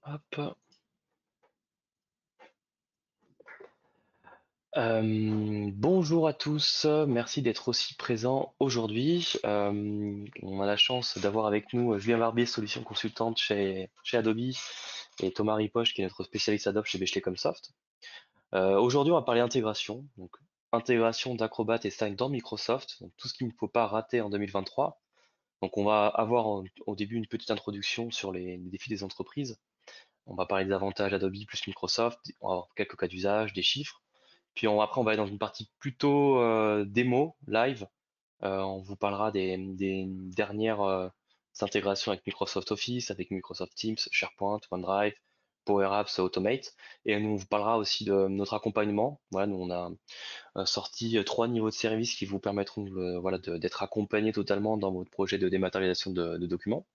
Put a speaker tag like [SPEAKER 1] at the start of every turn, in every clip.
[SPEAKER 1] Hop. Bonjour à tous, merci d'être aussi présents aujourd'hui. On a la chance d'avoir avec nous Julien Barbier, solution consultante chez Adobe, et Thomas Ripoche, qui est notre spécialiste Adobe chez Bechley Comsoft. Aujourd'hui, on va parler intégration, donc intégration d'Acrobat et Sign dans Microsoft, donc tout ce qu'il ne faut pas rater en 2023. Donc on va avoir au début une petite introduction sur les défis des entreprises. On va parler des avantages Adobe plus Microsoft, on va avoir quelques cas d'usage, des chiffres. Puis après, on va aller dans une partie plutôt démo, live. On vous parlera des dernières intégrations avec Microsoft Office, avec Microsoft Teams, SharePoint, OneDrive, Power Apps, Automate. Et nous, on vous parlera aussi de notre accompagnement. Voilà, nous, on a sorti 3 niveaux de service qui vous permettront voilà, d'être accompagné totalement dans votre projet de dématérialisation de documents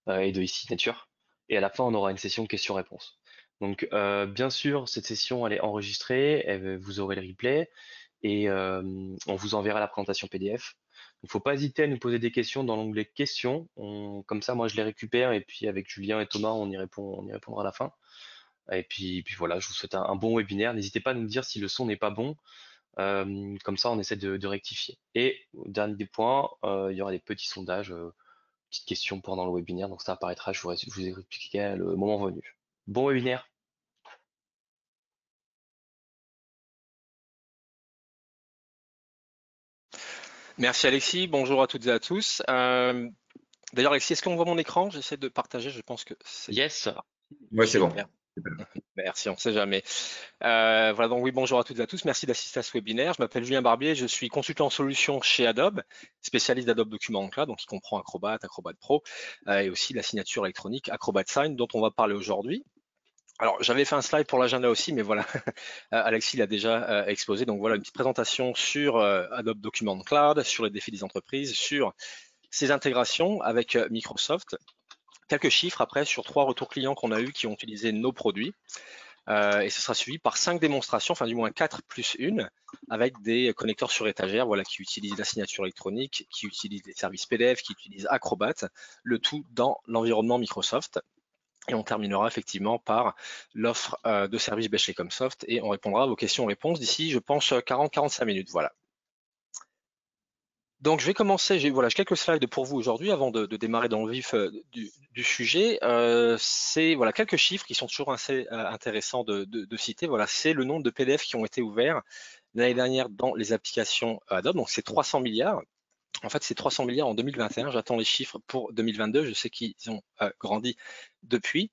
[SPEAKER 1] et de e-signature. Et à la fin, on aura une session questions-réponses. Donc, bien sûr, cette session, elle est enregistrée, vous aurez le replay et on vous enverra la présentation PDF. Il ne faut pas hésiter à nous poser des questions dans l'onglet questions. Comme ça, moi, je les récupère et puis avec Julien et Thomas, on y répondra à la fin. Et puis voilà, je vous souhaite un bon webinaire. N'hésitez pas à nous dire si le son n'est pas bon. Comme ça, on essaie de rectifier. Et dernier point, il y aura des petits sondages, petites questions pendant le webinaire. Donc ça apparaîtra, je vous expliquerai le moment venu. Bon webinaire.
[SPEAKER 2] Merci Alexis, bonjour à toutes et à tous. D'ailleurs Alexis, est-ce qu'on voit mon écran? J'essaie de partager, je pense que c'est
[SPEAKER 1] Yes.
[SPEAKER 2] parti.
[SPEAKER 3] Ouais, c'est bon.
[SPEAKER 2] Super, merci, on ne sait jamais. Voilà donc oui, bonjour à toutes et à tous, merci d'assister à ce webinaire. Je m'appelle Julien Barbier, je suis consultant en solutions chez Adobe, spécialiste d'Adobe Document Cloud, donc qui comprend Acrobat, Acrobat Pro, et aussi la signature électronique Acrobat Sign dont on va parler aujourd'hui. Alors, j'avais fait un slide pour l'agenda aussi, mais voilà, Alexis l'a déjà exposé. Donc voilà, une petite présentation sur Adobe Document Cloud, sur les défis des entreprises, sur ces intégrations avec Microsoft. Quelques chiffres après sur 3 retours clients qu'on a eu qui ont utilisé nos produits. Et ce sera suivi par 5 démonstrations, enfin du moins 4 plus une, avec des connecteurs sur étagère, voilà, qui utilisent la signature électronique, qui utilisent les services PDF, qui utilisent Acrobat, le tout dans l'environnement Microsoft. Et on terminera effectivement par l'offre de service Bechley Comsoft et on répondra à vos questions-réponses d'ici, je pense, 40-45 minutes. Voilà. Donc je vais commencer, j'ai quelques slides pour vous aujourd'hui avant de démarrer dans le vif du sujet. C'est voilà, quelques chiffres qui sont toujours assez intéressants de citer. Voilà, c'est le nombre de PDF qui ont été ouverts l'année dernière dans les applications Adobe, donc c'est 300 milliards. En fait, c'est 300 milliards en 2021. J'attends les chiffres pour 2022. Je sais qu'ils ont grandi depuis.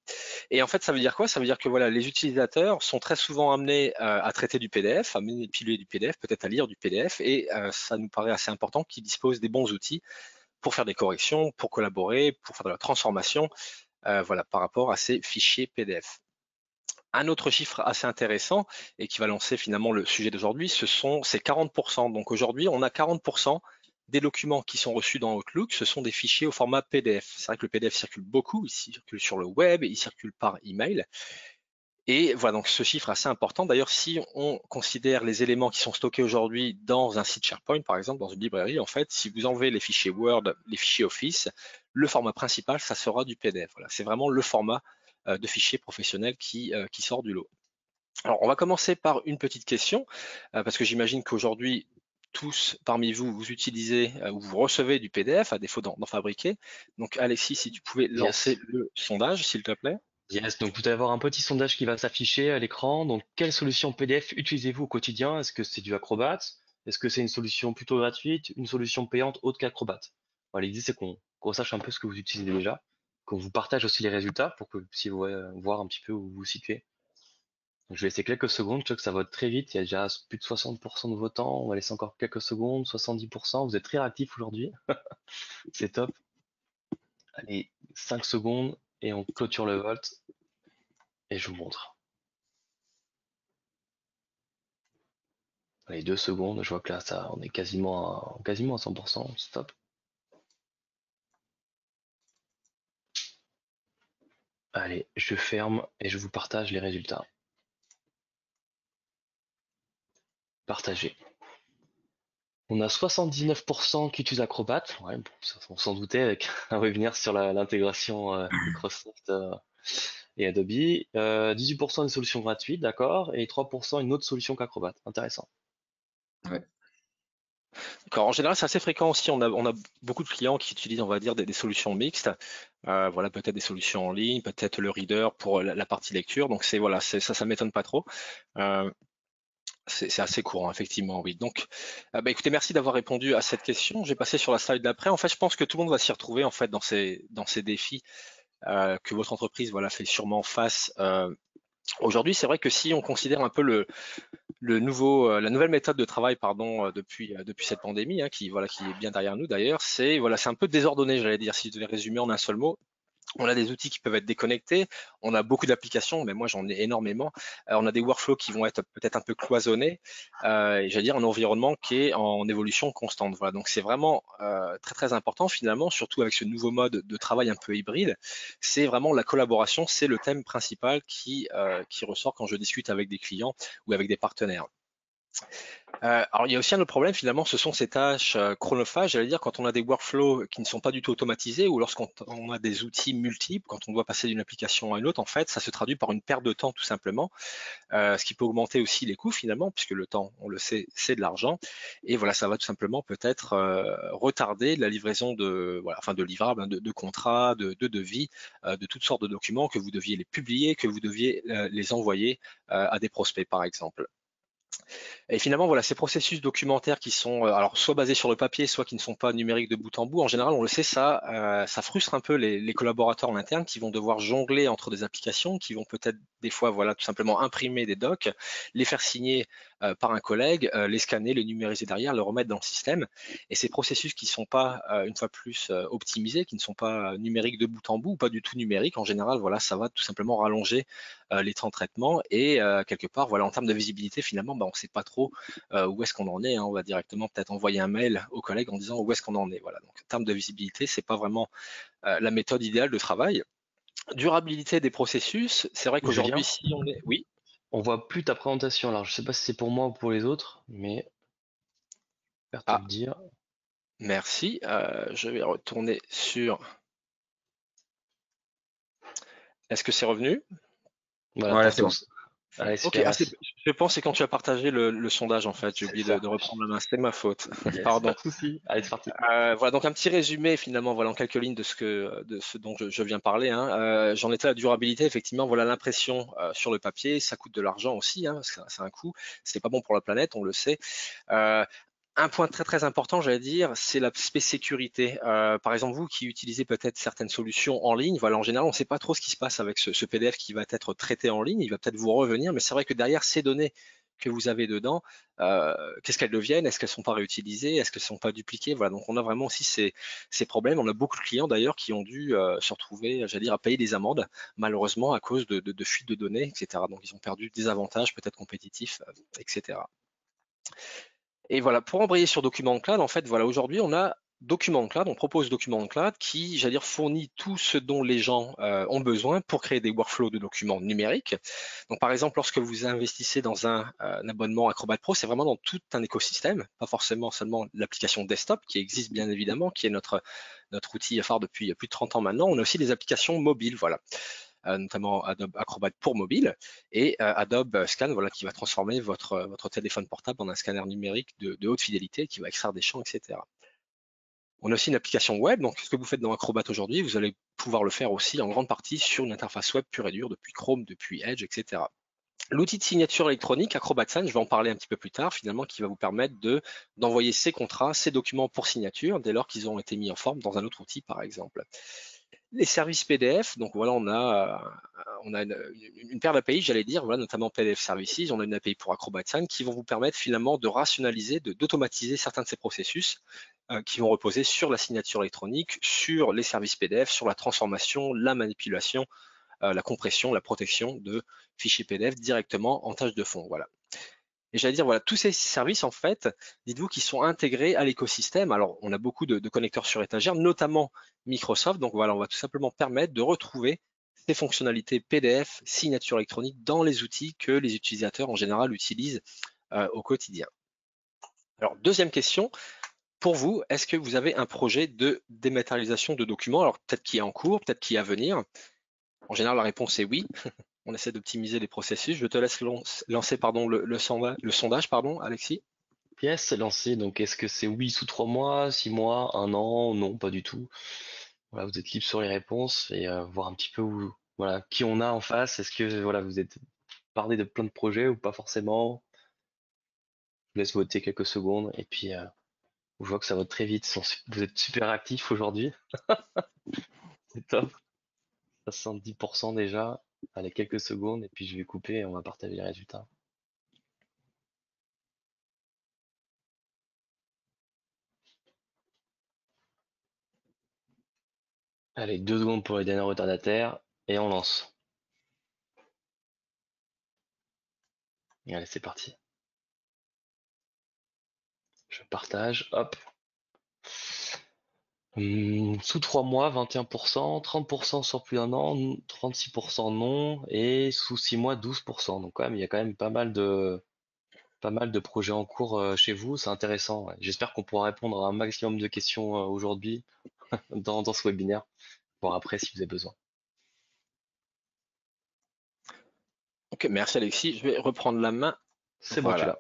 [SPEAKER 2] Et en fait, ça veut dire quoi? Ça veut dire que voilà, les utilisateurs sont très souvent amenés à traiter du PDF, à manipuler du PDF, peut-être à lire du PDF. Et ça nous paraît assez important qu'ils disposent des bons outils pour faire des corrections, pour collaborer, pour faire de la transformation, voilà, par rapport à ces fichiers PDF. Un autre chiffre assez intéressant et qui va lancer finalement le sujet d'aujourd'hui, c'est 40%. Donc aujourd'hui, on a 40% des documents qui sont reçus dans Outlook, ce sont des fichiers au format PDF. C'est vrai que le PDF circule beaucoup, il circule sur le web, il circule par email. Et voilà, donc ce chiffre assez important. D'ailleurs, si on considère les éléments qui sont stockés aujourd'hui dans un site SharePoint, par exemple, dans une librairie, en fait, si vous enlevez les fichiers Word, les fichiers Office, le format principal, ça sera du PDF. Voilà, c'est vraiment le format de fichier professionnel qui sort du lot. Alors, on va commencer par une petite question, parce que j'imagine qu'aujourd'hui, tous parmi vous, vous utilisez ou vous recevez du PDF, à défaut d'en fabriquer. Donc, Alexis, si tu pouvais
[SPEAKER 1] Yes.
[SPEAKER 2] lancer le sondage, s'il te plaît.
[SPEAKER 1] Yes, donc vous allez avoir un petit sondage qui va s'afficher à l'écran. Donc, quelle solution PDF utilisez-vous au quotidien? Est-ce que c'est du Acrobat? Est-ce que c'est une solution plutôt gratuite, une solution payante autre qu'Acrobat? Voilà, l'idée, c'est qu'on sache un peu ce que vous utilisez déjà, qu'on vous partage aussi les résultats pour que vous puissiez voir un petit peu où vous vous situez. Donc, je vais laisser quelques secondes, je sais que ça vote très vite. Il y a déjà plus de 60% de votants. On va laisser encore quelques secondes, 70%. Vous êtes très réactifs aujourd'hui. C'est top. Allez, 5 secondes et on clôture le vote et je vous montre. Allez, 2 secondes, je vois que là, on est quasiment à 100%, stop. Allez, je ferme et je vous partage les résultats. Partagez. On a 79% qui utilisent Acrobat. Ouais, bon, on s'en doutait avec un webinaire sur l'intégration Microsoft. et Adobe. 18% une solution gratuite, d'accord, et 3% une autre solution qu'Acrobat. Intéressant.
[SPEAKER 3] Ouais.
[SPEAKER 2] En général, c'est assez fréquent aussi. On a beaucoup de clients qui utilisent, on va dire, des solutions mixtes. Voilà, peut-être des solutions en ligne, peut-être le reader pour la partie lecture. Donc voilà, ça m'étonne pas trop. Euh, c'est assez courant, effectivement, oui. Donc, écoutez, merci d'avoir répondu à cette question. J'ai passé sur la slide d'après. En fait, je pense que tout le monde va s'y retrouver en fait dans ces défis que votre entreprise voilà fait sûrement face. Aujourd'hui, c'est vrai que si on considère un peu la nouvelle méthode de travail, pardon, depuis cette pandémie, hein, qui est bien derrière nous d'ailleurs, c'est un peu désordonné, j'allais dire, si je devais résumer en un seul mot. On a des outils qui peuvent être déconnectés, on a beaucoup d'applications, mais moi j'en ai énormément. On a des workflows qui vont être peut-être un peu cloisonnés, et j'allais dire un environnement qui est en évolution constante. Voilà, donc c'est vraiment très très important finalement, surtout avec ce nouveau mode de travail un peu hybride. C'est vraiment la collaboration, c'est le thème principal qui ressort quand je discute avec des clients ou avec des partenaires. Alors, il y a aussi un autre problème, finalement, ce sont ces tâches chronophages, j'allais dire, quand on a des workflows qui ne sont pas du tout automatisés ou lorsqu'on a des outils multiples, quand on doit passer d'une application à une autre, en fait, ça se traduit par une perte de temps, tout simplement, ce qui peut augmenter aussi les coûts, finalement, puisque le temps, on le sait, c'est de l'argent. Et voilà, ça va tout simplement peut-être retarder la livraison de livrables, hein, de contrats, de devis, de toutes sortes de documents que vous deviez les publier, que vous deviez les envoyer à des prospects, par exemple. Et finalement, voilà, ces processus documentaires qui sont alors soit basés sur le papier, soit qui ne sont pas numériques de bout en bout, en général, on le sait, ça frustre un peu les collaborateurs en interne qui vont devoir jongler entre des applications, qui vont peut-être des fois, voilà, tout simplement imprimer des docs, les faire signer par un collègue, les scanner, les numériser derrière, le remettre dans le système. Et ces processus qui ne sont pas, une fois plus, optimisés, qui ne sont pas numériques de bout en bout, ou pas du tout numériques, en général, voilà, ça va tout simplement rallonger les temps de traitement et quelque part, voilà, en termes de visibilité, finalement, on ne sait pas trop où est-ce qu'on en est, hein. On va directement peut-être envoyer un mail aux collègues en disant où est-ce qu'on en est. Voilà. Donc, en termes de visibilité, c'est pas vraiment la méthode idéale de travail. Durabilité des processus, c'est vrai qu'aujourd'hui,
[SPEAKER 1] Julien,
[SPEAKER 2] si on est, oui,
[SPEAKER 1] on voit plus ta présentation. Alors, je sais pas si c'est pour moi ou pour les autres, mais faire te le
[SPEAKER 2] ah,
[SPEAKER 1] dire.
[SPEAKER 2] merci. Je vais retourner sur. Est-ce que c'est revenu?
[SPEAKER 1] Voilà,
[SPEAKER 3] Voilà, c'est
[SPEAKER 1] partout.
[SPEAKER 3] bon.
[SPEAKER 1] Allez,
[SPEAKER 2] Ok,
[SPEAKER 1] super, merci.
[SPEAKER 2] je pense que c'est quand tu as partagé le sondage en fait, j'ai
[SPEAKER 1] C'est
[SPEAKER 2] oublié
[SPEAKER 1] ça.
[SPEAKER 2] de reprendre la main, c'est ma faute.
[SPEAKER 1] Yes, pas
[SPEAKER 2] Pardon.
[SPEAKER 1] de souci. Allez, c'est parti.
[SPEAKER 2] Voilà donc un petit résumé finalement, voilà en quelques lignes de ce dont je viens parler, hein. J'en étais à la durabilité, effectivement, voilà l'impression sur le papier, ça coûte de l'argent aussi, hein, parce que c'est un coût, c'est pas bon pour la planète, on le sait. Euh, un point très très important, j'allais dire, c'est l'aspect sécurité. Par exemple, vous qui utilisez peut-être certaines solutions en ligne, voilà, en général, on ne sait pas trop ce qui se passe avec ce PDF qui va être traité en ligne. Il va peut-être vous revenir, mais c'est vrai que derrière ces données que vous avez dedans, qu'est-ce qu'elles deviennent? Est-ce qu'elles ne sont pas réutilisées? Est-ce qu'elles ne sont pas dupliquées? Voilà, donc on a vraiment aussi ces problèmes. On a beaucoup de clients d'ailleurs qui ont dû se retrouver, j'allais dire, à payer des amendes, malheureusement, à cause de fuites de données, etc. Donc ils ont perdu des avantages peut-être compétitifs, etc. Et voilà, pour embrayer sur Document Cloud, en fait, voilà, aujourd'hui, on a Document Cloud, on propose Document Cloud qui, j'allais dire, fournit tout ce dont les gens ont besoin pour créer des workflows de documents numériques. Donc, par exemple, lorsque vous investissez dans un abonnement Acrobat Pro, c'est vraiment dans tout un écosystème, pas forcément seulement l'application desktop qui existe bien évidemment, qui est notre outil phare depuis plus de 30 ans maintenant. On a aussi des applications mobiles, voilà. Notamment Adobe Acrobat pour mobile et Adobe Scan, voilà, qui va transformer votre téléphone portable en un scanner numérique de haute fidélité qui va extraire des champs, etc. On a aussi une application web, donc ce que vous faites dans Acrobat aujourd'hui, vous allez pouvoir le faire aussi en grande partie sur une interface web pure et dure depuis Chrome, depuis Edge, etc. L'outil de signature électronique Acrobat Sign, je vais en parler un petit peu plus tard, finalement, qui va vous permettre d'envoyer ces contrats, ces documents pour signature dès lors qu'ils ont été mis en forme dans un autre outil, par exemple. Les services PDF, donc voilà, on a une paire d'API, j'allais dire, voilà, notamment PDF Services, on a une API pour Acrobat Sign qui vont vous permettre finalement de rationaliser, d'automatiser certains de ces processus qui vont reposer sur la signature électronique, sur les services PDF, sur la transformation, la manipulation, la compression, la protection de fichiers PDF directement en tâche de fond. Voilà. Et j'allais dire, voilà, tous ces services, en fait, dites-vous qu'ils sont intégrés à l'écosystème. Alors, on a beaucoup de connecteurs sur étagère, notamment Microsoft. Donc voilà, on va tout simplement permettre de retrouver ces fonctionnalités PDF, signature électronique dans les outils que les utilisateurs en général utilisent au quotidien. Alors, deuxième question, pour vous, est-ce que vous avez un projet de dématérialisation de documents? Alors, peut-être qui est en cours, peut-être qui est à venir. En général, la réponse est oui. On essaie d'optimiser les processus. Je te laisse lancer pardon, le sondage, pardon, Alexis.
[SPEAKER 1] Yes, c'est lancé. Donc, est-ce que c'est oui sous 3 mois, 6 mois, un an? Non, pas du tout. Voilà, vous êtes libre sur les réponses et voir un petit peu où, voilà, qui on a en face. Est-ce que voilà, vous êtes parlé de plein de projets ou pas forcément? Je vous laisse voter quelques secondes et puis je vois que ça vote très vite. Vous êtes super actifs aujourd'hui. C'est top. 70% déjà. Allez, quelques secondes et puis je vais couper et on va partager les résultats. Allez, 2 secondes pour les derniers retardataires et on lance. Allez, c'est parti. Je partage, hop. Sous 3 mois, 21%, 30% sur plus d'un an, 36% non, et sous 6 mois, 12%. Donc quand même, il y a quand même pas mal de projets en cours chez vous, c'est intéressant. Ouais. J'espère qu'on pourra répondre à un maximum de questions aujourd'hui dans ce webinaire, pour après si vous avez besoin.
[SPEAKER 2] Ok, merci Alexis. Je vais reprendre la main.
[SPEAKER 1] C'est moi qui
[SPEAKER 2] Voilà.
[SPEAKER 1] l'a.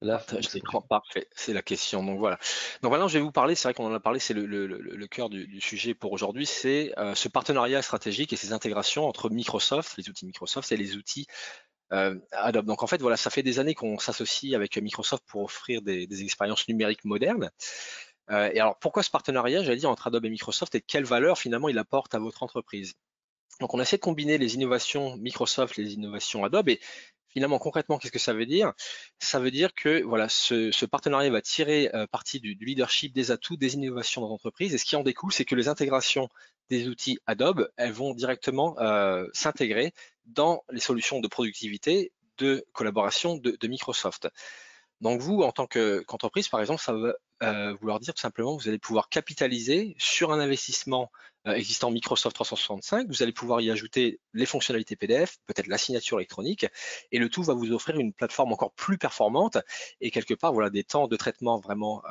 [SPEAKER 1] Là,
[SPEAKER 2] Partage
[SPEAKER 1] c'est prêt.
[SPEAKER 2] d'écran, parfait, c'est la question. Donc voilà. Donc maintenant, je vais vous parler, c'est vrai qu'on en a parlé, c'est le cœur du sujet pour aujourd'hui, c'est ce partenariat stratégique et ces intégrations entre Microsoft, les outils Microsoft et les outils Adobe. Donc en fait, voilà, ça fait des années qu'on s'associe avec Microsoft pour offrir des expériences numériques modernes. Et alors, pourquoi ce partenariat, j'allais dire, entre Adobe et Microsoft et quelle valeur finalement il apporte à votre entreprise? Donc on essaie de combiner les innovations Microsoft, les innovations Adobe, et finalement concrètement, qu'est-ce que ça veut dire? Ça veut dire que voilà, ce partenariat va tirer parti du leadership, des atouts, des innovations dans l'entreprise, et ce qui en découle, c'est que les intégrations des outils Adobe, elles vont directement s'intégrer dans les solutions de productivité, de collaboration de Microsoft. Donc vous, en tant qu'entreprise, par exemple, ça va vouloir dire tout simplement que vous allez pouvoir capitaliser sur un investissement existant Microsoft 365, vous allez pouvoir y ajouter les fonctionnalités PDF, peut-être la signature électronique, et le tout va vous offrir une plateforme encore plus performante et quelque part voilà, des temps de traitement vraiment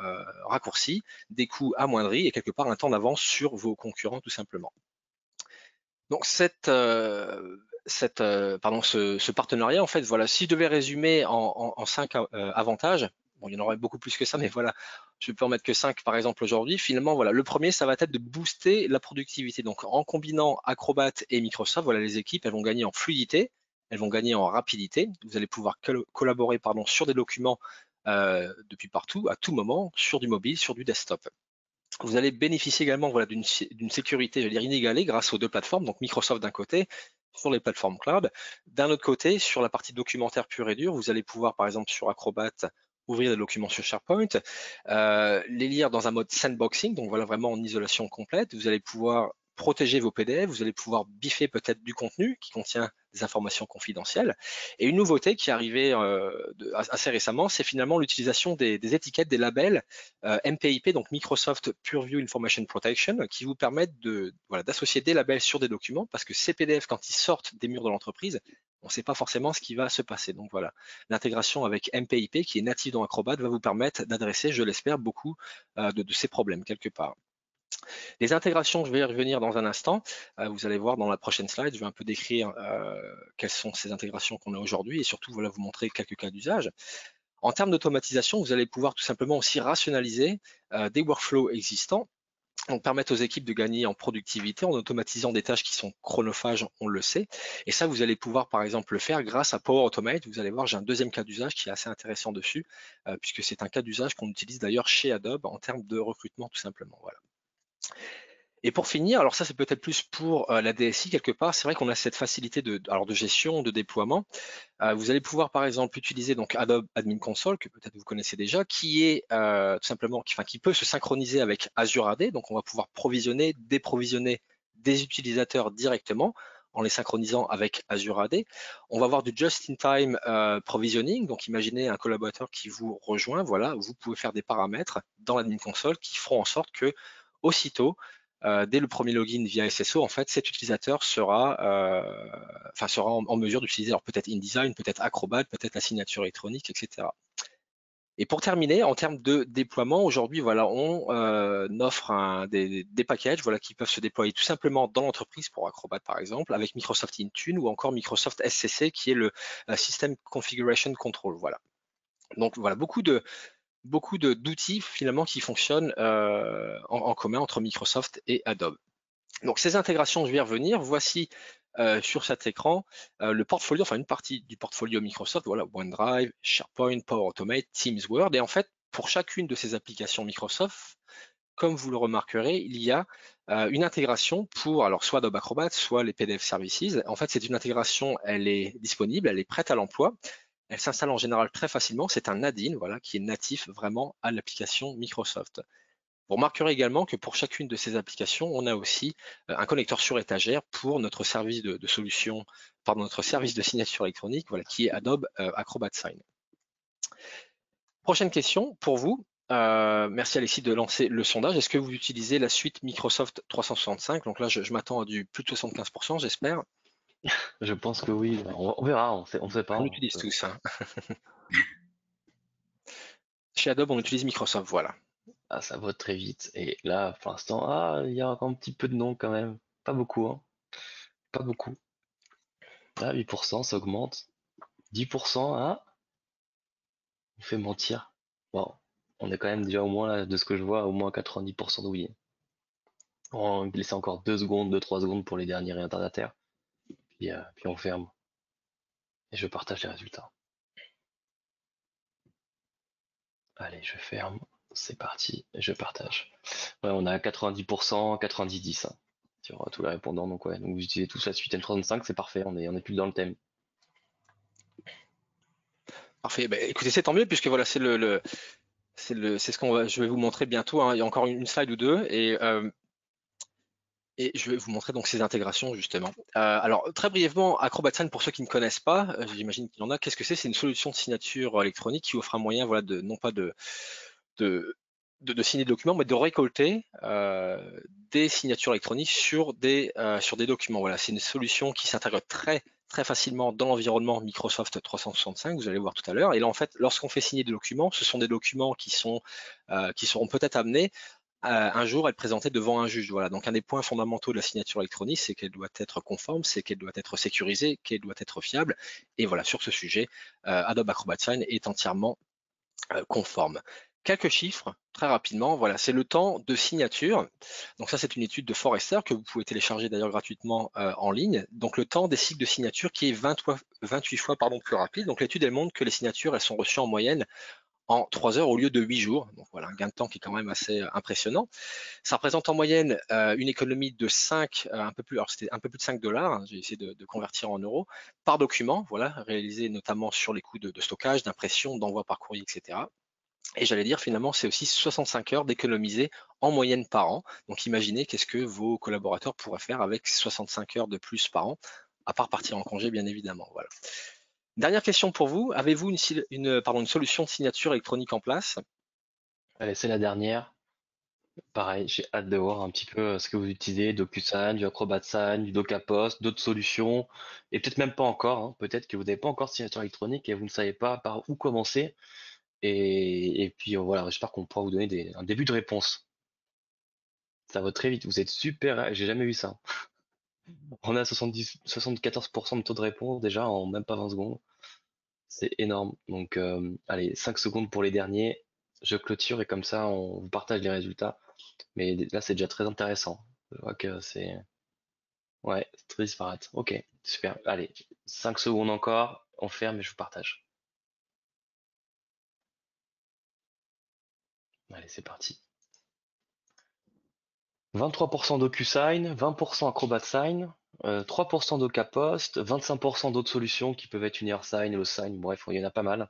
[SPEAKER 2] raccourcis, des coûts amoindris et quelque part un temps d'avance sur vos concurrents tout simplement. Donc ce partenariat, en fait, voilà, si je devais résumer en 5 avantages, bon, il y en aurait beaucoup plus que ça, mais voilà, je peux en mettre que 5 par exemple aujourd'hui. Finalement, voilà, le premier, ça va être de booster la productivité. Donc en combinant Acrobat et Microsoft, voilà, les équipes, elles vont gagner en fluidité, elles vont gagner en rapidité. Vous allez pouvoir collaborer pardon, sur des documents depuis partout, à tout moment, sur du mobile, sur du desktop. Vous allez bénéficier également voilà, d'une sécurité, je veux dire, inégalée grâce aux deux plateformes, donc Microsoft d'un côté, sur les plateformes cloud. D'un autre côté, sur la partie documentaire pure et dure, vous allez pouvoir, par exemple, sur Acrobat, ouvrir des documents sur SharePoint, les lire dans un mode sandboxing, donc voilà, vraiment en isolation complète. Vous allez pouvoir protéger vos PDF, vous allez pouvoir biffer peut-être du contenu qui contient des informations confidentielles. Et une nouveauté qui est arrivée assez récemment, c'est finalement l'utilisation des étiquettes, des labels MPIP, donc Microsoft Purview Information Protection, qui vous permettent voilà, d'associer des labels sur des documents, parce que ces PDF, quand ils sortent des murs de l'entreprise, on ne sait pas forcément ce qui va se passer. Donc voilà, l'intégration avec MPIP, qui est native dans Acrobat, va vous permettre d'adresser, je l'espère, beaucoup de ces problèmes quelque part. Les intégrations, je vais y revenir dans un instant. Vous allez voir dans la prochaine slide, je vais un peu décrire quelles sont ces intégrations qu'on a aujourd'hui et surtout voilà, vous montrer quelques cas d'usage. En termes d'automatisation, vous allez pouvoir tout simplement aussi rationaliser des workflows existants, donc permettre aux équipes de gagner en productivité en automatisant des tâches qui sont chronophages, on le sait. Et ça, vous allez pouvoir par exemple le faire grâce à Power Automate. Vous allez voir, j'ai un deuxième cas d'usage qui est assez intéressant dessus, puisque c'est un cas d'usage qu'on utilise d'ailleurs chez Adobe en termes de recrutement tout simplement. Voilà. Et pour finir, alors ça c'est peut-être plus pour la DSI quelque part, c'est vrai qu'on a cette facilité de gestion, de déploiement. Vous allez pouvoir par exemple utiliser donc Adobe Admin Console, que peut-être vous connaissez déjà, qui est tout simplement, qui peut se synchroniser avec Azure AD. Donc on va pouvoir provisionner, déprovisionner des utilisateurs directement en les synchronisant avec Azure AD. On va avoir du just-in-time provisioning. Donc imaginez un collaborateur qui vous rejoint, voilà, vous pouvez faire des paramètres dans l'admin console qui feront en sorte que aussitôt dès le premier login via SSO, en fait, cet utilisateur sera en mesure d'utiliser alors peut-être InDesign, peut-être Acrobat, peut-être la signature électronique, etc. Et pour terminer, en termes de déploiement, aujourd'hui, voilà, on offre des packages, voilà, qui peuvent se déployer tout simplement dans l'entreprise pour Acrobat par exemple, avec Microsoft Intune ou encore Microsoft SCC qui est le System Configuration Control. Voilà. Donc voilà, beaucoup d'outils finalement qui fonctionnent en commun entre Microsoft et Adobe. Donc ces intégrations, je vais y revenir. Voici sur cet écran le portfolio, enfin une partie du portfolio Microsoft, voilà, OneDrive, SharePoint, Power Automate, Teams, Word. Et en fait, pour chacune de ces applications Microsoft, comme vous le remarquerez, il y a une intégration pour alors soit Adobe Acrobat, soit les PDF Services. En fait, c'est une intégration, elle est disponible, elle est prête à l'emploi. Elle s'installe en général très facilement. C'est un add-in, voilà, qui est natif vraiment à l'application Microsoft. Vous remarquerez également que pour chacune de ces applications, on a aussi un connecteur sur étagère pour notre service de solution, pardon, notre service de signature électronique, voilà, qui est Adobe Acrobat Sign. Prochaine question pour vous. Merci Alexis de lancer le sondage. Est-ce que vous utilisez la suite Microsoft 365? Donc là, je m'attends à du plus de 75%, j'espère.
[SPEAKER 1] Je pense que oui. On verra, on sait pas.
[SPEAKER 2] On utilise tous, hein. Chez Adobe, on utilise Microsoft, voilà.
[SPEAKER 1] Ah, ça vote très vite. Et là, pour l'instant, il y a encore un petit peu de noms quand même. Pas beaucoup, hein. Pas beaucoup. Là, 8%, ça augmente. 10%, on fait mentir. Bon, on est quand même déjà au moins, là, de ce que je vois, au moins 90% de oui. On laisse encore 2 secondes, 2-3 secondes pour les derniers retardataires. Puis on ferme. Et je partage les résultats. Allez, je ferme. C'est parti. Et je partage. Ouais, on a 90%, 90-10 hein, sur tous les répondants. Donc ouais, donc vous utilisez tous la suite M365, c'est parfait. On est plus dans le thème.
[SPEAKER 2] Parfait. Ben, écoutez, c'est tant mieux puisque voilà, c'est ce je vais vous montrer bientôt, hein. Il y a encore une slide ou deux et je vais vous montrer donc ces intégrations justement. Alors très brièvement, Acrobat Sign pour ceux qui ne connaissent pas, j'imagine qu'il y en a. Qu'est-ce que c'est? C'est une solution de signature électronique qui offre un moyen, voilà, de non pas de, de signer des documents, mais de récolter des signatures électroniques sur des documents. Voilà, c'est une solution qui s'intègre très facilement dans l'environnement Microsoft 365, vous allez voir tout à l'heure. Et là, en fait, lorsqu'on fait signer des documents, ce sont des documents qui seront peut-être amenés un jour à être présentés devant un juge. Voilà. Donc, un des points fondamentaux de la signature électronique, c'est qu'elle doit être conforme, c'est qu'elle doit être sécurisée, qu'elle doit être fiable. Et voilà, sur ce sujet, Adobe Acrobat Sign est entièrement conforme. Quelques chiffres, très rapidement, voilà, c'est le temps de signature. Donc ça, c'est une étude de Forrester que vous pouvez télécharger d'ailleurs gratuitement en ligne. Donc le temps des cycles de signature qui est 28 fois plus rapide. Donc l'étude, elle montre que les signatures, elles sont reçues en moyenne en 3 heures au lieu de 8 jours. Donc voilà, un gain de temps qui est quand même assez impressionnant. Ça représente en moyenne une économie de 5, un peu plus, alors c'était un peu plus de 5 dollars, hein, j'ai essayé de convertir en euros, par document, voilà, réalisé notamment sur les coûts de stockage, d'impression, d'envoi par courrier, etc. Et j'allais dire finalement, c'est aussi 65 heures d'économiser en moyenne par an. Donc imaginez qu'est-ce que vos collaborateurs pourraient faire avec 65 heures de plus par an, à part partir en congé bien évidemment. Voilà. Dernière question pour vous, avez-vous une solution de signature électronique en place?
[SPEAKER 1] Allez, c'est la dernière. Pareil, j'ai hâte de voir un petit peu ce que vous utilisez, DocuSign, du Acrobat Sign, du DocaPost, d'autres solutions, et peut-être même pas encore, hein. Peut-être que vous n'avez pas encore de signature électronique et vous ne savez pas par où commencer. Et puis voilà, j'espère qu'on pourra vous donner un début de réponse. Ça va très vite, vous êtes super, j'ai jamais vu ça. On a 74% de taux de réponse déjà en même pas 20 secondes. C'est énorme. Donc allez, 5 secondes pour les derniers. Je clôture et comme ça on vous partage les résultats. Mais là c'est déjà très intéressant. Je vois que c'est ouais, c'est très disparate. Ok, super. Allez, 5 secondes encore, on ferme et je vous partage. Allez, c'est parti. 23% DocuSign, 20% Acrobat Sign, 3% DocaPost, 25% d'autres solutions qui peuvent être UniverSign, HelloSign, bref, il y en a pas mal.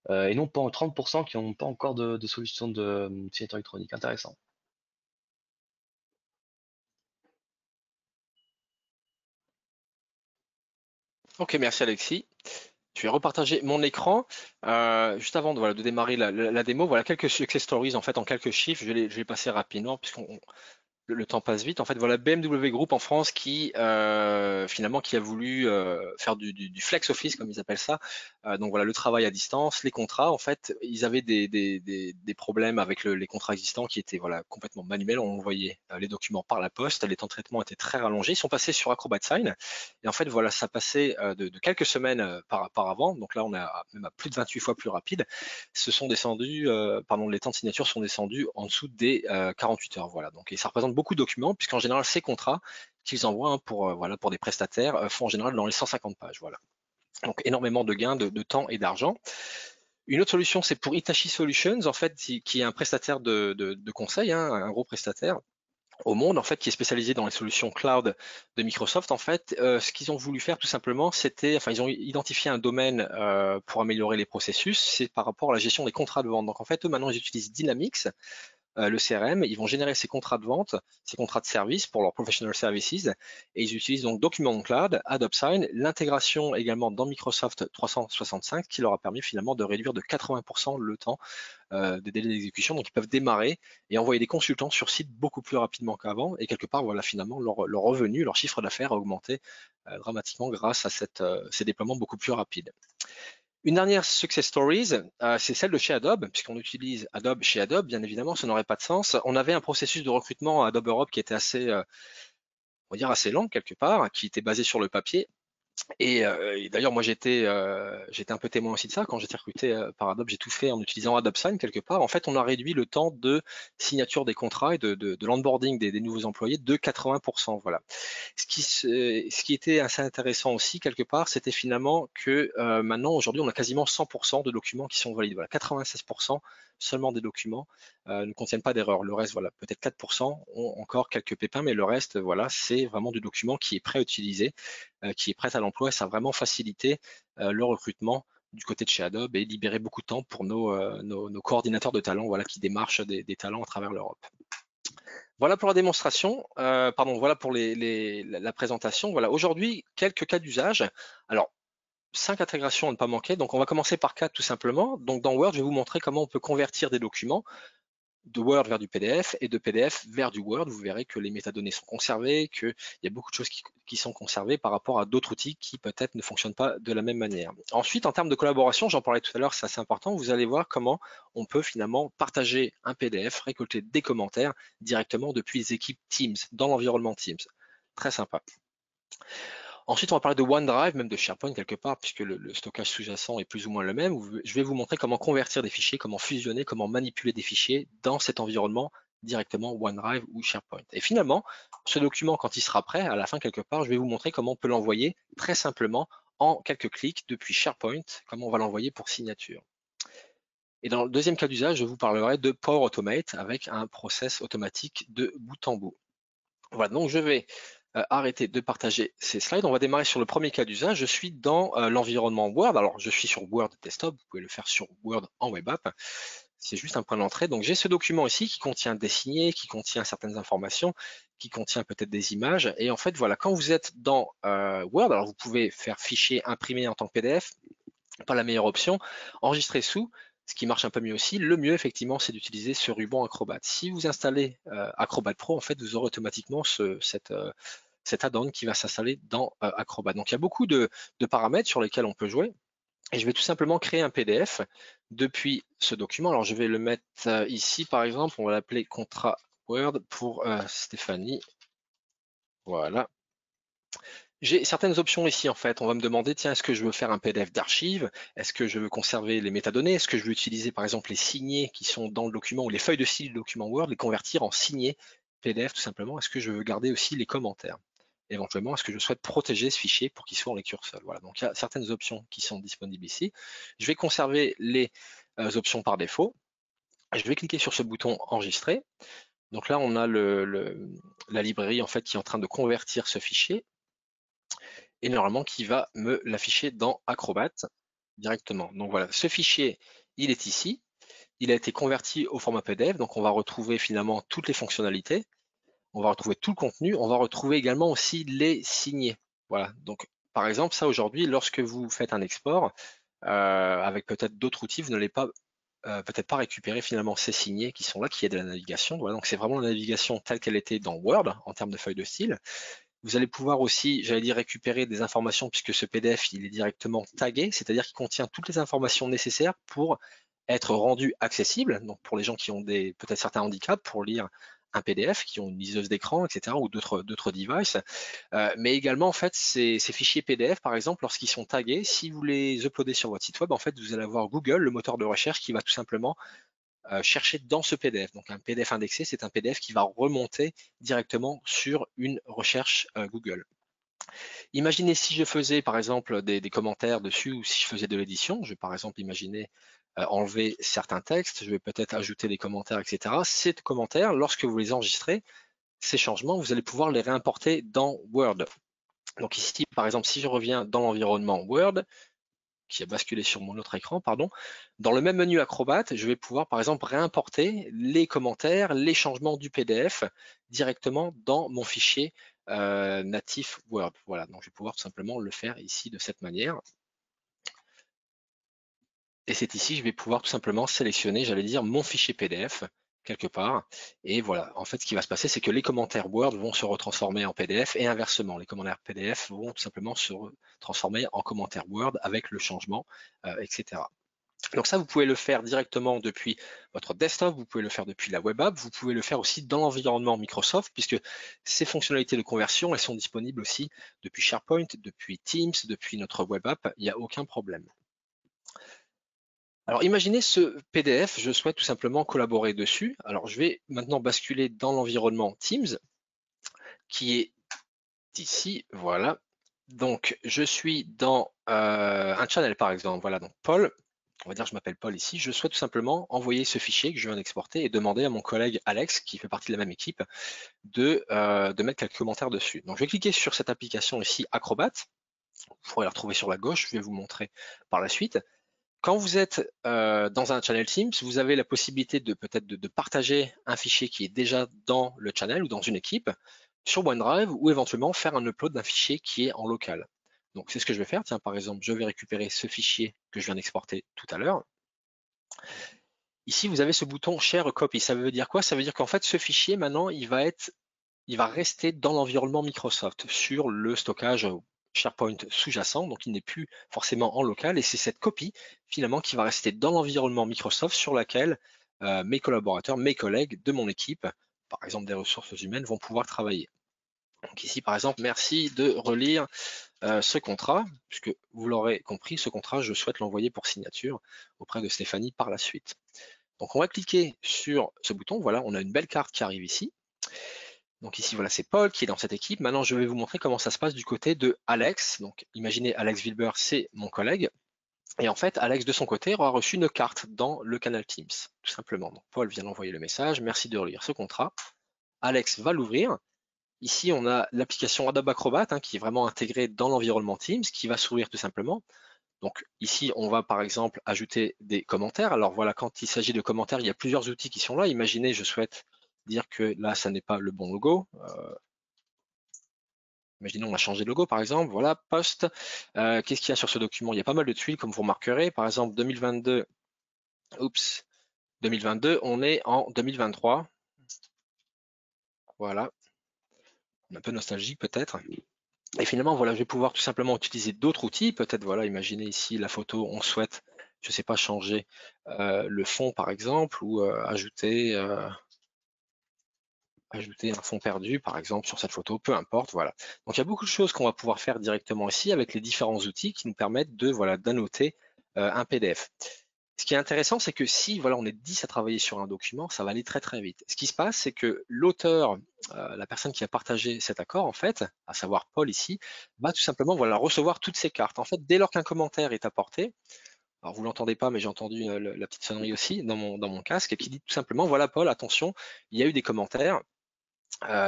[SPEAKER 1] Et non pas 30% qui n'ont pas encore de solution de signature électronique. Intéressant.
[SPEAKER 2] Ok, merci Alexis. Je vais repartager mon écran. Juste avant voilà, de démarrer la démo, voilà quelques success stories en fait en quelques chiffres. Je vais les passer rapidement puisqu'on le temps passe vite. En fait, voilà BMW Group en France qui finalement qui a voulu faire du flex office comme ils appellent ça. Donc voilà, le travail à distance, les contrats. En fait, ils avaient des problèmes avec les contrats existants qui étaient voilà complètement manuels. On envoyait les documents par la poste, les temps de traitement étaient très rallongés. Ils sont passés sur Acrobat Sign et en fait voilà, ça passait de quelques semaines par avant. Donc là, on est même à plus de 28 fois plus rapide. Se sont descendus, pardon, les temps de signature sont descendus en dessous des 48 heures. Voilà. Donc, et ça représente beaucoup de documents, puisqu'en général, ces contrats qu'ils envoient pour, voilà, pour des prestataires font en général dans les 150 pages. Voilà. Donc, énormément de gains de temps et d'argent. Une autre solution, c'est pour Hitachi Solutions, en fait, qui est un prestataire de conseil, hein, un gros prestataire au monde, en fait, qui est spécialisé dans les solutions cloud de Microsoft. En fait, ce qu'ils ont voulu faire tout simplement, c'était, enfin, ils ont identifié un domaine pour améliorer les processus, c'est par rapport à la gestion des contrats de vente. Donc, en fait, eux, maintenant, ils utilisent Dynamics, le CRM, ils vont générer ces contrats de vente, ces contrats de service pour leurs professional services, et ils utilisent donc Document Cloud, Adobe Sign, l'intégration également dans Microsoft 365, qui leur a permis finalement de réduire de 80% le temps des délais d'exécution. Donc ils peuvent démarrer et envoyer des consultants sur site beaucoup plus rapidement qu'avant. Et quelque part, voilà, finalement, leur revenu, leur chiffre d'affaires a augmenté dramatiquement grâce à ces déploiements beaucoup plus rapides. Une dernière success stories, c'est celle de chez Adobe, puisqu'on utilise Adobe chez Adobe, bien évidemment, ça n'aurait pas de sens. On avait un processus de recrutement à Adobe Europe qui était assez, on va dire assez lent quelque part, qui était basé sur le papier. Et d'ailleurs, moi, j'étais un peu témoin aussi de ça. Quand j'étais recruté par Adobe, j'ai tout fait en utilisant Adobe Sign quelque part. En fait, on a réduit le temps de signature des contrats et de l'onboarding des nouveaux employés de 80%. Voilà. Ce qui était assez intéressant aussi quelque part, c'était finalement que maintenant, aujourd'hui, on a quasiment 100% de documents qui sont valides. Voilà, 96% seulement des documents ne contiennent pas d'erreur. Le reste, voilà, peut-être 4% ont encore quelques pépins, mais le reste, voilà, c'est vraiment du document qui est prêt à utiliser, qui est prêt à l'emploi. Et ça a vraiment facilité le recrutement du côté de chez Adobe et libéré beaucoup de temps pour nos coordinateurs de talents, voilà, qui démarchent des talents à travers l'Europe. Voilà pour la démonstration, pardon, voilà pour la présentation. Voilà, aujourd'hui, quelques cas d'usage. Alors, 5 intégrations à ne pas manquer. Donc, on va commencer par 4 tout simplement. Donc, dans Word, je vais vous montrer comment on peut convertir des documents de Word vers du PDF et de PDF vers du Word. Vous verrez que les métadonnées sont conservées, qu'il y a beaucoup de choses qui sont conservées par rapport à d'autres outils qui peut-être ne fonctionnent pas de la même manière. Ensuite, en termes de collaboration, j'en parlais tout à l'heure, c'est assez important, vous allez voir comment on peut finalement partager un PDF, récolter des commentaires directement depuis les équipes Teams, dans l'environnement Teams. Très sympa. Ensuite, on va parler de OneDrive, même de SharePoint quelque part, puisque le stockage sous-jacent est plus ou moins le même. Je vais vous montrer comment convertir des fichiers, comment fusionner, comment manipuler des fichiers dans cet environnement directement OneDrive ou SharePoint. Et finalement, ce document, quand il sera prêt, à la fin quelque part, je vais vous montrer comment on peut l'envoyer très simplement en quelques clics depuis SharePoint, comment on va l'envoyer pour signature. Et dans le deuxième cas d'usage, je vous parlerai de Power Automate avec un process automatique de bout en bout. Voilà, donc je vais arrêter de partager ces slides. On va démarrer sur le premier cas d'usage. Je suis dans l'environnement Word. Alors, je suis sur Word Desktop. Vous pouvez le faire sur Word en web app. C'est juste un point d'entrée. Donc, j'ai ce document ici qui contient des signés, qui contient certaines informations, qui contient peut-être des images. Et en fait, voilà, quand vous êtes dans Word, alors vous pouvez faire fichier imprimé en tant que PDF, pas la meilleure option. Enregistrer sous, ce qui marche un peu mieux aussi. Le mieux, effectivement, c'est d'utiliser ce ruban Acrobat. Si vous installez Acrobat Pro, en fait, vous aurez automatiquement cet add-on qui va s'installer dans Acrobat. Donc, il y a beaucoup de paramètres sur lesquels on peut jouer. Et je vais tout simplement créer un PDF depuis ce document. Alors, je vais le mettre ici, par exemple. On va l'appeler contrat Word pour Stéphanie. Voilà. J'ai certaines options ici en fait. On va me demander, tiens, est-ce que je veux faire un PDF d'archives? Est-ce que je veux conserver les métadonnées? Est-ce que je veux utiliser par exemple les signés qui sont dans le document ou les feuilles de style du document Word, les convertir en signés PDF tout simplement? Est-ce que je veux garder aussi les commentaires? Éventuellement, est-ce que je souhaite protéger ce fichier pour qu'il soit en lecture seule? Voilà, donc il y a certaines options qui sont disponibles ici. Je vais conserver les options par défaut. Je vais cliquer sur ce bouton enregistrer. Donc là, on a la librairie en fait qui est en train de convertir ce fichier et normalement qui va me l'afficher dans Acrobat directement. Donc voilà, ce fichier, il est ici. Il a été converti au format PDF, donc on va retrouver finalement toutes les fonctionnalités. On va retrouver tout le contenu. On va retrouver également aussi les signés. Voilà, donc par exemple, ça aujourd'hui, lorsque vous faites un export, avec peut-être d'autres outils, vous n'allez pas peut-être pas récupérer finalement ces signés qui sont là, qui aident à la navigation. Voilà, donc c'est vraiment la navigation telle qu'elle était dans Word en termes de feuille de style. Vous allez pouvoir aussi, j'allais dire, récupérer des informations puisque ce PDF, il est directement tagué, c'est-à-dire qu'il contient toutes les informations nécessaires pour être rendu accessible. Donc pour les gens qui ont peut-être certains handicaps, pour lire un PDF, qui ont une liseuse d'écran, etc., ou d'autres devices. Mais également, en fait, ces fichiers PDF, par exemple, lorsqu'ils sont tagués, si vous les uploadez sur votre site web, en fait, vous allez avoir Google, le moteur de recherche, qui va tout simplement chercher dans ce PDF. Donc un PDF indexé, c'est un PDF qui va remonter directement sur une recherche Google. Imaginez si je faisais par exemple des commentaires dessus ou si je faisais de l'édition. Je vais par exemple imaginer enlever certains textes, je vais peut-être ajouter des commentaires, etc. Ces commentaires, lorsque vous les enregistrez, ces changements, vous allez pouvoir les réimporter dans Word. Donc ici, par exemple, si je reviens dans l'environnement Word, qui a basculé sur mon autre écran, pardon. Dans le même menu Acrobat, je vais pouvoir par exemple réimporter les commentaires, les changements du PDF directement dans mon fichier natif Word. Voilà, donc je vais pouvoir tout simplement le faire ici de cette manière. Et c'est ici, je vais pouvoir tout simplement sélectionner, j'allais dire, mon fichier PDF quelque part. Et voilà, en fait, ce qui va se passer, c'est que les commentaires Word vont se retransformer en PDF et inversement, les commentaires PDF vont tout simplement se transformer en commentaires Word avec le changement, etc. Donc ça, vous pouvez le faire directement depuis votre desktop, vous pouvez le faire depuis la web app, vous pouvez le faire aussi dans l'environnement Microsoft, puisque ces fonctionnalités de conversion, elles sont disponibles aussi depuis SharePoint, depuis Teams, depuis notre web app, il n'y a aucun problème. Alors imaginez ce PDF, je souhaite tout simplement collaborer dessus. Alors je vais maintenant basculer dans l'environnement Teams, qui est ici, voilà. Donc je suis dans un channel par exemple, voilà, donc Paul, on va dire que je m'appelle Paul ici, je souhaite tout simplement envoyer ce fichier que je viens d'exporter et demander à mon collègue Alex, qui fait partie de la même équipe, de mettre quelques commentaires dessus. Donc je vais cliquer sur cette application ici, Acrobat, vous pourrez la retrouver sur la gauche, je vais vous montrer par la suite. Quand vous êtes dans un channel Teams, vous avez la possibilité de peut-être de partager un fichier qui est déjà dans le channel ou dans une équipe sur OneDrive ou éventuellement faire un upload d'un fichier qui est en local. Donc c'est ce que je vais faire. Tiens, par exemple, je vais récupérer ce fichier que je viens d'exporter tout à l'heure. Ici, vous avez ce bouton Share Copy. Ça veut dire quoi? Ça veut dire qu'en fait, ce fichier, maintenant, il va rester dans l'environnement Microsoft, sur le stockage SharePoint sous-jacent, donc il n'est plus forcément en local, et c'est cette copie, finalement, qui va rester dans l'environnement Microsoft sur laquelle mes collaborateurs, mes collègues de mon équipe, par exemple des ressources humaines, vont pouvoir travailler. Donc ici, par exemple, merci de relire ce contrat, puisque vous l'aurez compris, ce contrat, je souhaite l'envoyer pour signature auprès de Stéphanie par la suite. Donc on va cliquer sur ce bouton, voilà, on a une belle carte qui arrive ici. Donc ici, voilà, c'est Paul qui est dans cette équipe. Maintenant, je vais vous montrer comment ça se passe du côté de Alex. Donc imaginez Alex Wilber, c'est mon collègue. Et en fait, Alex, de son côté, aura reçu une carte dans le canal Teams, tout simplement. Donc Paul vient d'envoyer le message, merci de relire ce contrat. Alex va l'ouvrir. Ici, on a l'application Adobe Acrobat qui est vraiment intégrée dans l'environnement Teams, qui va s'ouvrir tout simplement. Donc ici, on va par exemple ajouter des commentaires. Alors voilà, quand il s'agit de commentaires, il y a plusieurs outils qui sont là. Imaginez, je souhaite dire que là, ça n'est pas le bon logo. Imaginons, on a changé de logo, par exemple. Voilà, post. Qu'est-ce qu'il y a sur ce document? Il y a pas mal de tuiles, comme vous remarquerez. Par exemple, 2022. Oups. 2022, on est en 2023. Voilà. Un peu nostalgique peut-être. Et finalement, voilà, je vais pouvoir tout simplement utiliser d'autres outils. Peut-être, voilà, imaginez ici la photo, on souhaite, je ne sais pas, changer le fond par exemple, ou ajouter un fond perdu par exemple sur cette photo, peu importe, voilà. Donc il y a beaucoup de choses qu'on va pouvoir faire directement ici avec les différents outils qui nous permettent de, voilà, d'annoter un PDF. Ce qui est intéressant, c'est que si voilà, on est 10 à travailler sur un document, ça va aller très très vite. Ce qui se passe, c'est que l'auteur, la personne qui a partagé cet accord, en fait, à savoir Paul ici, va tout simplement voilà, recevoir toutes ces cartes. En fait, dès lors qu'un commentaire est apporté, alors vous l'entendez pas, mais j'ai entendu la petite sonnerie aussi dans mon casque, qui dit tout simplement, voilà Paul, attention, il y a eu des commentaires.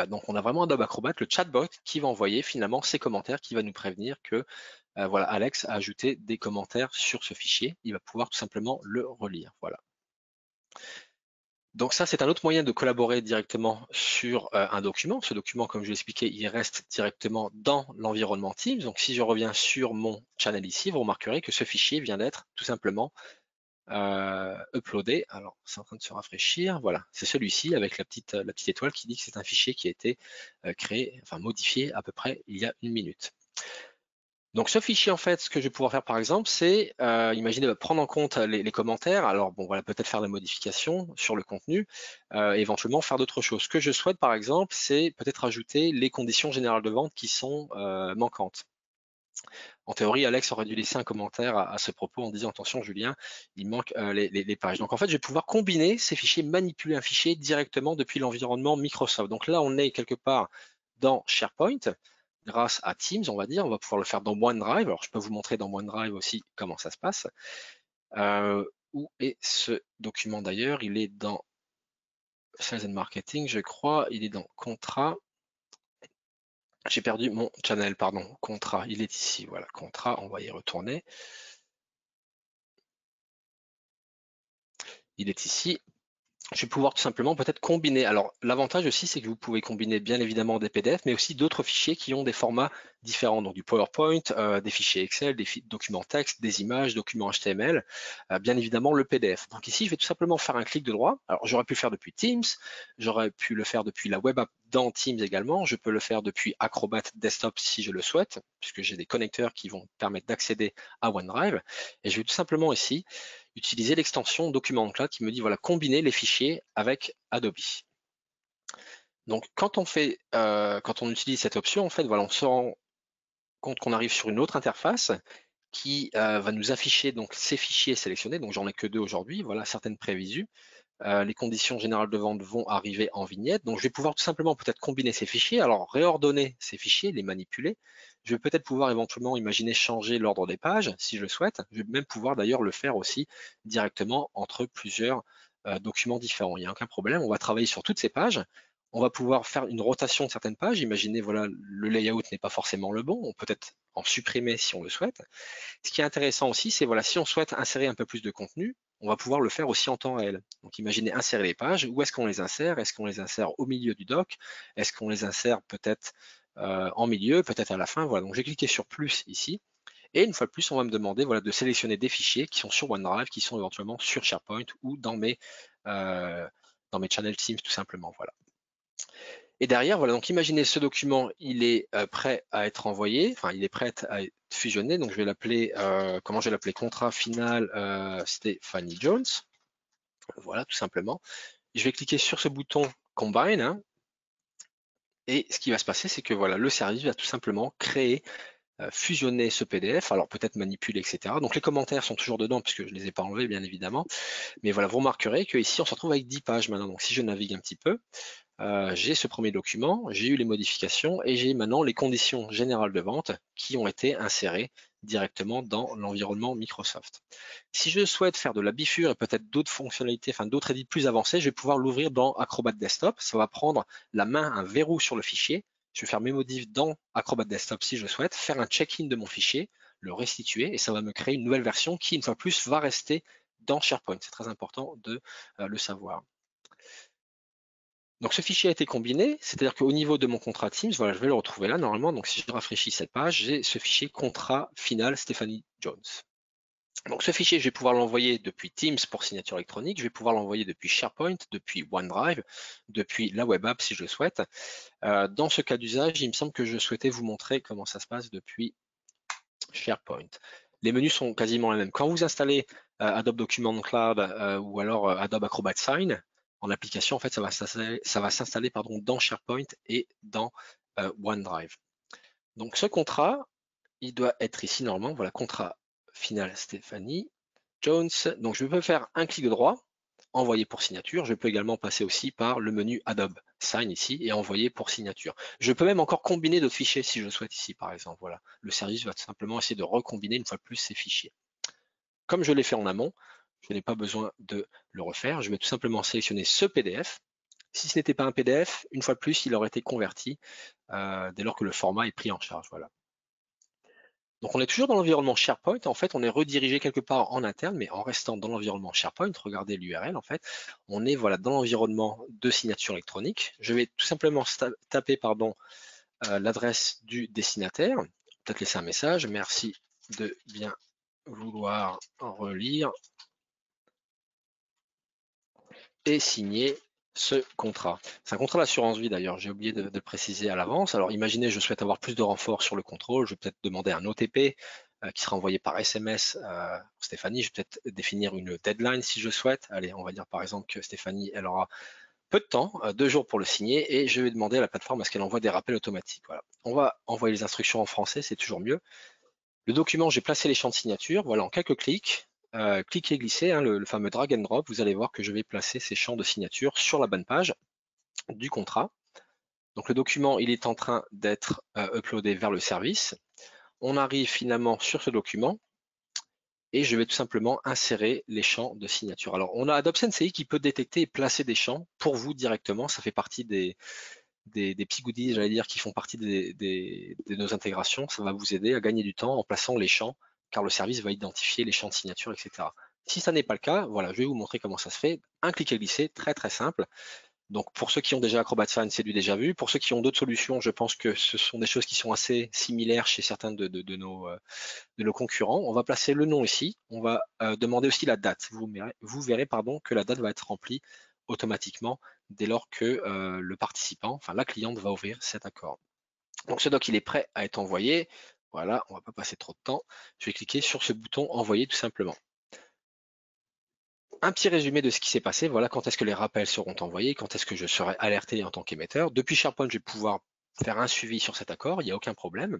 [SPEAKER 2] Donc on a vraiment Adobe Acrobat, le chatbot, qui va envoyer finalement ces commentaires, qui va nous prévenir que voilà, Alex a ajouté des commentaires sur ce fichier. Il va pouvoir tout simplement le relire. Voilà. Donc ça, c'est un autre moyen de collaborer directement sur un document. Ce document, comme je l'ai expliqué, il reste directement dans l'environnement Teams. Donc si je reviens sur mon channel ici, vous remarquerez que ce fichier vient d'être tout simplement uploadé. Alors, c'est en train de se rafraîchir. Voilà, c'est celui-ci avec la petite étoile qui dit que c'est un fichier qui a été créé, enfin modifié à peu près il y a 1 minute. Donc ce fichier, en fait, ce que je vais pouvoir faire par exemple, c'est, imaginez, prendre en compte les commentaires. Alors bon, voilà, peut-être faire la modification sur le contenu, éventuellement faire d'autres choses. Ce que je souhaite par exemple, c'est peut-être ajouter les conditions générales de vente qui sont manquantes. En théorie, Alex aurait dû laisser un commentaire à ce propos en disant attention Julien, il manque les pages. Donc en fait, je vais pouvoir combiner ces fichiers, manipuler un fichier directement depuis l'environnement Microsoft. Donc là, on est quelque part dans SharePoint grâce à Teams, on va dire. On va pouvoir le faire dans OneDrive. Alors je peux vous montrer dans OneDrive aussi comment ça se passe. Où est ce document d'ailleurs? Il est dans Sales and Marketing, je crois. Il est dans Contrat. J'ai perdu mon channel, pardon. Contrat, il est ici. Voilà, contrat, on va y retourner. Il est ici. Je vais pouvoir tout simplement peut-être combiner. Alors, l'avantage aussi, c'est que vous pouvez combiner bien évidemment des PDF, mais aussi d'autres fichiers qui ont des formats différents, donc du PowerPoint, des fichiers Excel, des documents texte, des images, documents HTML, bien évidemment le PDF. Donc ici, je vais tout simplement faire un clic de droit. Alors, j'aurais pu le faire depuis Teams, j'aurais pu le faire depuis la web app dans Teams également, je peux le faire depuis Acrobat Desktop si je le souhaite, puisque j'ai des connecteurs qui vont permettre d'accéder à OneDrive. Et je vais tout simplement ici utiliser l'extension Document Cloud qui me dit voilà combiner les fichiers avec Adobe. Donc quand on utilise cette option, en fait, voilà, on se rend compte qu'on arrive sur une autre interface qui va nous afficher donc ces fichiers sélectionnés. Donc j'en ai que 2 aujourd'hui. Voilà certaines prévisues. Les conditions générales de vente vont arriver en vignette. Donc je vais pouvoir tout simplement peut-être combiner ces fichiers, alors réordonner ces fichiers, les manipuler. Je vais peut-être pouvoir éventuellement imaginer changer l'ordre des pages si je le souhaite. Je vais même pouvoir d'ailleurs le faire aussi directement entre plusieurs documents différents. Il n'y a aucun problème. On va travailler sur toutes ces pages. On va pouvoir faire une rotation de certaines pages. Imaginez, voilà, le layout n'est pas forcément le bon. On peut peut-être en supprimer si on le souhaite. Ce qui est intéressant aussi, c'est voilà, si on souhaite insérer un peu plus de contenu, on va pouvoir le faire aussi en temps réel. Donc imaginez insérer les pages, où est-ce qu'on les insère? Est-ce qu'on les insère au milieu du doc? Est-ce qu'on les insère peut-être en milieu, peut-être à la fin? Voilà, donc j'ai cliqué sur plus ici. Et une fois de plus, on va me demander voilà, de sélectionner des fichiers qui sont sur OneDrive, qui sont éventuellement sur SharePoint ou euh, dans mes channels Teams tout simplement. Voilà. Et derrière, voilà, donc imaginez ce document, il est prêt à être envoyé, enfin il est prêt à être fusionné, donc je vais l'appeler, comment je vais l'appeler, contrat final Stephanie Jones, voilà tout simplement. Je vais cliquer sur ce bouton Combine, hein, et ce qui va se passer, c'est que voilà, le service va tout simplement créer, fusionner ce PDF, alors peut-être manipuler, etc. Donc les commentaires sont toujours dedans, puisque je ne les ai pas enlevés, bien évidemment, mais voilà, vous remarquerez qu'ici on se retrouve avec 10 pages maintenant, donc si je navigue un petit peu, j'ai ce premier document, j'ai eu les modifications et j'ai maintenant les conditions générales de vente qui ont été insérées directement dans l'environnement Microsoft. Si je souhaite faire de la bifure et peut-être d'autres fonctionnalités, enfin d'autres édits plus avancés, je vais pouvoir l'ouvrir dans Acrobat Desktop. Ça va prendre la main, un verrou sur le fichier. Je vais faire mes modifs dans Acrobat Desktop si je souhaite, faire un check-in de mon fichier, le restituer et ça va me créer une nouvelle version qui, une fois plus, va rester dans SharePoint. C'est très important de le savoir. Donc ce fichier a été combiné, c'est-à-dire qu'au niveau de mon contrat Teams, voilà, je vais le retrouver là normalement. Donc si je rafraîchis cette page, j'ai ce fichier contrat final Stephanie Jones. Donc ce fichier, je vais pouvoir l'envoyer depuis Teams pour signature électronique, je vais pouvoir l'envoyer depuis SharePoint, depuis OneDrive, depuis la web app si je le souhaite. Dans ce cas d'usage, il me semble que je souhaitais vous montrer comment ça se passe depuis SharePoint. Les menus sont quasiment les mêmes. Quand vous installez Adobe Document Cloud ou alors Adobe Acrobat Sign, en application, en fait, ça va s'installer dans SharePoint et dans OneDrive. Donc ce contrat, il doit être ici normalement. Voilà, contrat final Stephanie Jones. Donc je peux faire un clic droit, envoyer pour signature. Je peux également passer aussi par le menu Adobe Sign ici et envoyer pour signature. Je peux même encore combiner d'autres fichiers si je le souhaite ici par exemple. Voilà, le service va tout simplement essayer de recombiner une fois de plus ces fichiers. Comme je l'ai fait en amont, je n'ai pas besoin de le refaire. Je vais tout simplement sélectionner ce PDF. Si ce n'était pas un PDF, une fois de plus, il aurait été converti dès lors que le format est pris en charge. Voilà. Donc on est toujours dans l'environnement SharePoint. En fait, on est redirigé quelque part en interne, mais en restant dans l'environnement SharePoint, regardez l'URL en fait, on est voilà, dans l'environnement de signature électronique. Je vais tout simplement taper l'adresse du destinataire, peut-être laisser un message. Merci de bien vouloir relire et signer ce contrat. C'est un contrat d'assurance vie d'ailleurs, j'ai oublié de le préciser à l'avance. Alors imaginez, je souhaite avoir plus de renforts sur le contrôle, je vais peut-être demander un OTP qui sera envoyé par SMS pour Stéphanie, je vais peut-être définir une deadline si je souhaite. Allez, on va dire par exemple que Stéphanie, elle aura peu de temps, 2 jours pour le signer, et je vais demander à la plateforme à ce qu'elle envoie des rappels automatiques. Voilà. On va envoyer les instructions en français, c'est toujours mieux. Le document, j'ai placé les champs de signature, voilà, en quelques clics. Cliquez, glissez, hein, le fameux drag and drop, vous allez voir que je vais placer ces champs de signature sur la bonne page du contrat. Donc le document, il est en train d'être uploadé vers le service. On arrive finalement sur ce document et je vais tout simplement insérer les champs de signature. Alors on a Adobe Sensei qui peut détecter et placer des champs pour vous directement. Ça fait partie des petits goodies, j'allais dire, qui font partie de nos intégrations. Ça va vous aider à gagner du temps en plaçant les champs, car le service va identifier les champs de signature, etc. Si ça n'est pas le cas, voilà, je vais vous montrer comment ça se fait. Un clic et glisser, très très simple. Donc pour ceux qui ont déjà Acrobat Sign, c'est du déjà vu. Pour ceux qui ont d'autres solutions, je pense que ce sont des choses qui sont assez similaires chez certains de nos concurrents. On va placer le nom ici. On va demander aussi la date. Vous verrez pardon, que la date va être remplie automatiquement dès lors que le participant, enfin la cliente, va ouvrir cet accord. Donc ce doc, il est prêt à être envoyé. Voilà, on ne va pas passer trop de temps. Je vais cliquer sur ce bouton envoyer tout simplement. Un petit résumé de ce qui s'est passé. Voilà quand est-ce que les rappels seront envoyés, quand est-ce que je serai alerté en tant qu'émetteur. Depuis SharePoint, je vais pouvoir faire un suivi sur cet accord, il n'y a aucun problème.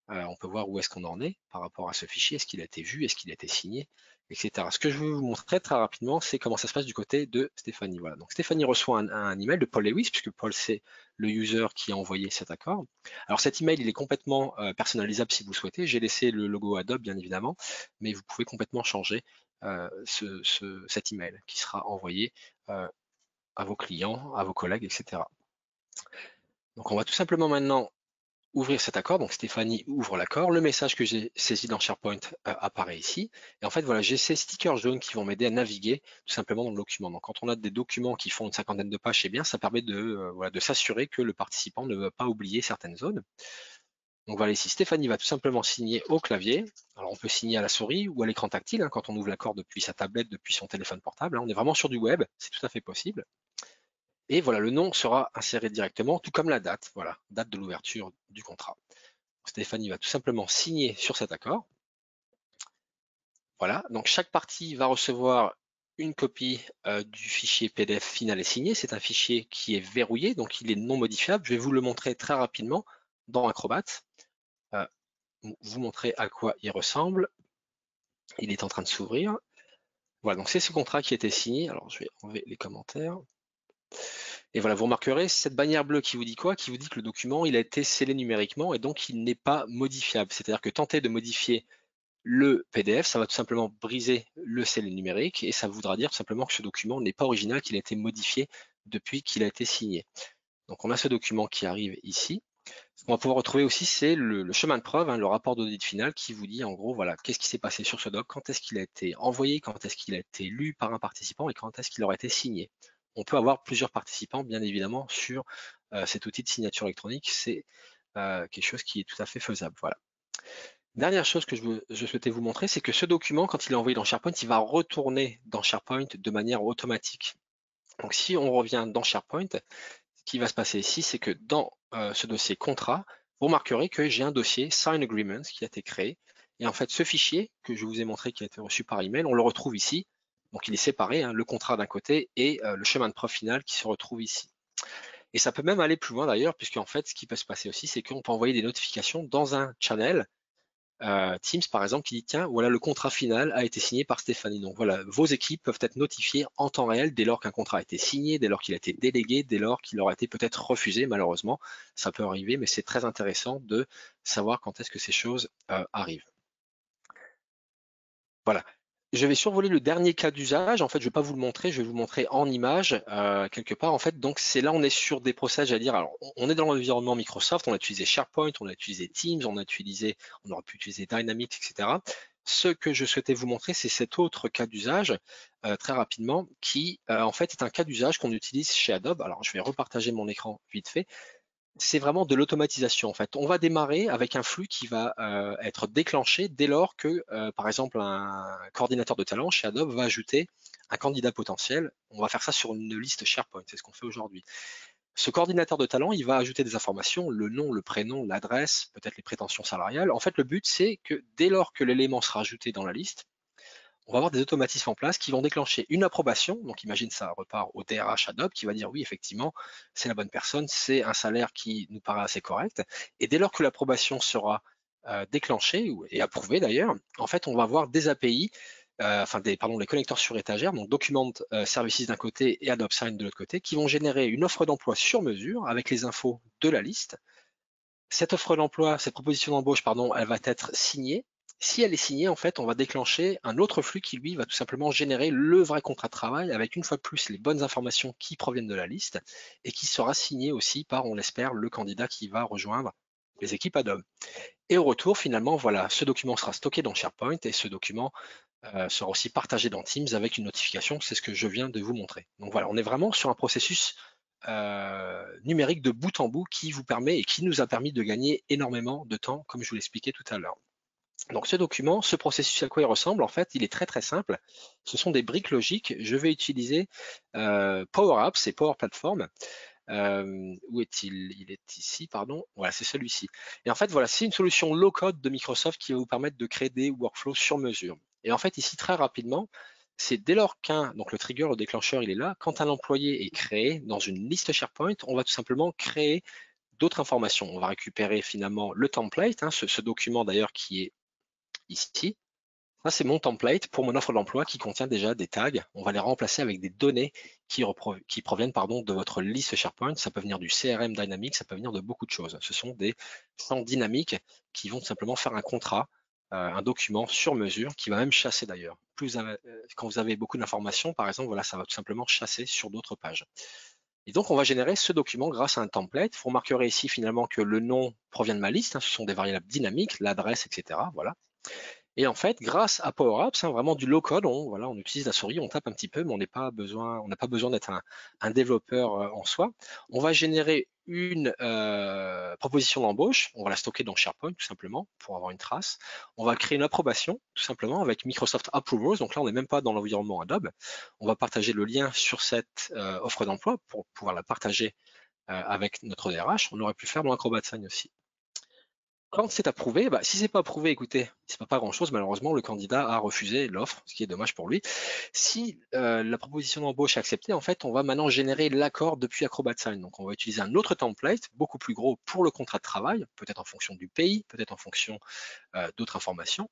[SPEAKER 2] On peut voir où est-ce qu'on en est par rapport à ce fichier, est-ce qu'il a été vu, est-ce qu'il a été signé, etc. Ce que je vais vous montrer très rapidement, c'est comment ça se passe du côté de Stéphanie. Voilà. Donc Stéphanie reçoit un email de Paul Lewis, puisque Paul c'est le user qui a envoyé cet accord. Alors cet email, il est complètement personnalisable si vous souhaitez. J'ai laissé le logo Adobe bien évidemment, mais vous pouvez complètement changer cet email qui sera envoyé à vos clients, à vos collègues, etc. Donc on va tout simplement maintenant ouvrir cet accord. Donc Stéphanie ouvre l'accord. Le message que j'ai saisi dans SharePoint apparaît ici. Et en fait, voilà, j'ai ces stickers jaunes qui vont m'aider à naviguer tout simplement dans le document. Donc quand on a des documents qui font une cinquantaine de pages, c'est bien, ça permet voilà, de s'assurer que le participant ne va pas oublier certaines zones. Donc voilà, ici, Stéphanie va tout simplement signer au clavier. Alors on peut signer à la souris ou à l'écran tactile, hein, quand on ouvre l'accord depuis sa tablette, depuis son téléphone portable. Hein. On est vraiment sur du web, c'est tout à fait possible. Et voilà, le nom sera inséré directement, tout comme la date. Voilà, date de l'ouverture du contrat. Stéphanie va tout simplement signer sur cet accord. Voilà, donc chaque partie va recevoir une copie du fichier PDF final et signé. C'est un fichier qui est verrouillé, donc il est non modifiable. Je vais vous le montrer très rapidement dans Acrobat. Vous montrer à quoi il ressemble. Il est en train de s'ouvrir. Voilà, donc c'est ce contrat qui a été signé. Alors je vais enlever les commentaires. Et voilà, vous remarquerez cette bannière bleue qui vous dit quoi? Qui vous dit que le document il a été scellé numériquement et donc il n'est pas modifiable. C'est-à-dire que tenter de modifier le PDF, ça va tout simplement briser le scellé numérique et ça voudra dire tout simplement que ce document n'est pas original, qu'il a été modifié depuis qu'il a été signé. Donc on a ce document qui arrive ici. Ce qu'on va pouvoir retrouver aussi, c'est le chemin de preuve, hein, le rapport d'audit final qui vous dit en gros, voilà, qu'est-ce qui s'est passé sur ce doc, quand est-ce qu'il a été envoyé, quand est-ce qu'il a été lu par un participant et quand est-ce qu'il aura été signé. On peut avoir plusieurs participants, bien évidemment, sur cet outil de signature électronique. C'est quelque chose qui est tout à fait faisable. Voilà. Dernière chose que je souhaitais vous montrer, c'est que ce document, quand il est envoyé dans SharePoint, il va retourner dans SharePoint de manière automatique. Donc si on revient dans SharePoint, ce qui va se passer ici, c'est que dans ce dossier contrat, vous remarquerez que j'ai un dossier Sign Agreement qui a été créé. Et en fait, ce fichier que je vous ai montré qui a été reçu par email, on le retrouve ici. Donc il est séparé, hein, le contrat d'un côté et le chemin de preuve final qui se retrouve ici. Et ça peut même aller plus loin d'ailleurs, puisque en fait, ce qui peut se passer aussi, c'est qu'on peut envoyer des notifications dans un channel Teams par exemple qui dit tiens voilà le contrat final a été signé par Stéphanie. Donc voilà, vos équipes peuvent être notifiées en temps réel dès lors qu'un contrat a été signé, dès lors qu'il a été délégué, dès lors qu'il aura été peut-être refusé malheureusement. Ça peut arriver, mais c'est très intéressant de savoir quand est-ce que ces choses arrivent. Voilà. Je vais survoler le dernier cas d'usage. En fait, je ne vais pas vous le montrer, je vais vous montrer en image quelque part. En fait, donc c'est là on est sur des process, à dire. Alors, on est dans l'environnement Microsoft, on a utilisé SharePoint, on a utilisé Teams, on aurait pu utiliser Dynamics, etc. Ce que je souhaitais vous montrer, c'est cet autre cas d'usage très rapidement, qui en fait est un cas d'usage qu'on utilise chez Adobe. Alors, je vais repartager mon écran vite fait. c'est vraiment de l'automatisation en fait. On va démarrer avec un flux qui va être déclenché dès lors que, par exemple, un coordinateur de talent chez Adobe va ajouter un candidat potentiel. On va faire ça sur une liste SharePoint, c'est ce qu'on fait aujourd'hui. Ce coordinateur de talent, il va ajouter des informations, le nom, le prénom, l'adresse, peut-être les prétentions salariales. En fait, le but, c'est que dès lors que l'élément sera ajouté dans la liste, on va avoir des automatismes en place qui vont déclencher une approbation. Donc, imagine, ça repart au DRH Adobe qui va dire oui, effectivement, c'est la bonne personne, c'est un salaire qui nous paraît assez correct. Et dès lors que l'approbation sera déclenchée et approuvée d'ailleurs, en fait, on va avoir des API, les connecteurs sur étagère, donc Document Services d'un côté et Adobe Sign de l'autre côté, qui vont générer une offre d'emploi sur mesure avec les infos de la liste. Cette offre d'emploi, cette proposition d'embauche, pardon, elle va être signée. Si elle est signée, en fait, on va déclencher un autre flux qui, lui, va tout simplement générer le vrai contrat de travail avec une fois de plus les bonnes informations qui proviennent de la liste et qui sera signé aussi par, on l'espère, le candidat qui va rejoindre les équipes Adobe. Et au retour, finalement, voilà, ce document sera stocké dans SharePoint et ce document sera aussi partagé dans Teams avec une notification. C'est ce que je viens de vous montrer. Donc voilà, on est vraiment sur un processus numérique de bout en bout qui vous permet et qui nous a permis de gagner énormément de temps, comme je vous l'expliquais tout à l'heure. Donc ce document, ce processus à quoi il ressemble, en fait, il est très très simple. Ce sont des briques logiques. Je vais utiliser Power Apps et Power Platform. Où est-il? Il est ici, pardon. Voilà, c'est celui-ci. Et en fait, voilà, c'est une solution low-code de Microsoft qui va vous permettre de créer des workflows sur mesure. Et en fait, ici, très rapidement, c'est dès lors donc le trigger, le déclencheur, il est là. Quand un employé est créé dans une liste SharePoint, on va tout simplement créer d'autres informations. On va récupérer finalement le template, hein, ce document d'ailleurs qui est ici. Ça, c'est mon template pour mon offre d'emploi qui contient déjà des tags. On va les remplacer avec des données qui proviennent de votre liste SharePoint. Ça peut venir du CRM Dynamics, ça peut venir de beaucoup de choses. Ce sont des champs dynamiques qui vont tout simplement faire un contrat, un document sur mesure, qui va même chasser d'ailleurs. Quand vous avez beaucoup d'informations, par exemple, voilà, ça va tout simplement chasser sur d'autres pages. Et donc, on va générer ce document grâce à un template. Vous remarquerez ici finalement que le nom provient de ma liste. Hein, ce sont des variables dynamiques, l'adresse, etc. Voilà. Et en fait, grâce à Power Apps, hein, vraiment du low-code, on utilise la souris, on tape un petit peu, mais on n'a pas besoin d'être un développeur en soi. On va générer une proposition d'embauche, on va la stocker dans SharePoint tout simplement pour avoir une trace. On va créer une approbation tout simplement avec Microsoft Approvers. Donc là, on n'est même pas dans l'environnement Adobe. On va partager le lien sur cette offre d'emploi pour pouvoir la partager avec notre DRH. On aurait pu faire dans Acrobat Sign aussi. Quand c'est approuvé, si c'est pas approuvé, écoutez, c'est pas grand-chose. Malheureusement, le candidat a refusé l'offre, ce qui est dommage pour lui. Si la proposition d'embauche est acceptée, en fait, on va maintenant générer l'accord depuis Acrobat Sign. Donc, on va utiliser un autre template, beaucoup plus gros pour le contrat de travail, peut-être en fonction du pays, peut-être en fonction d'autres informations.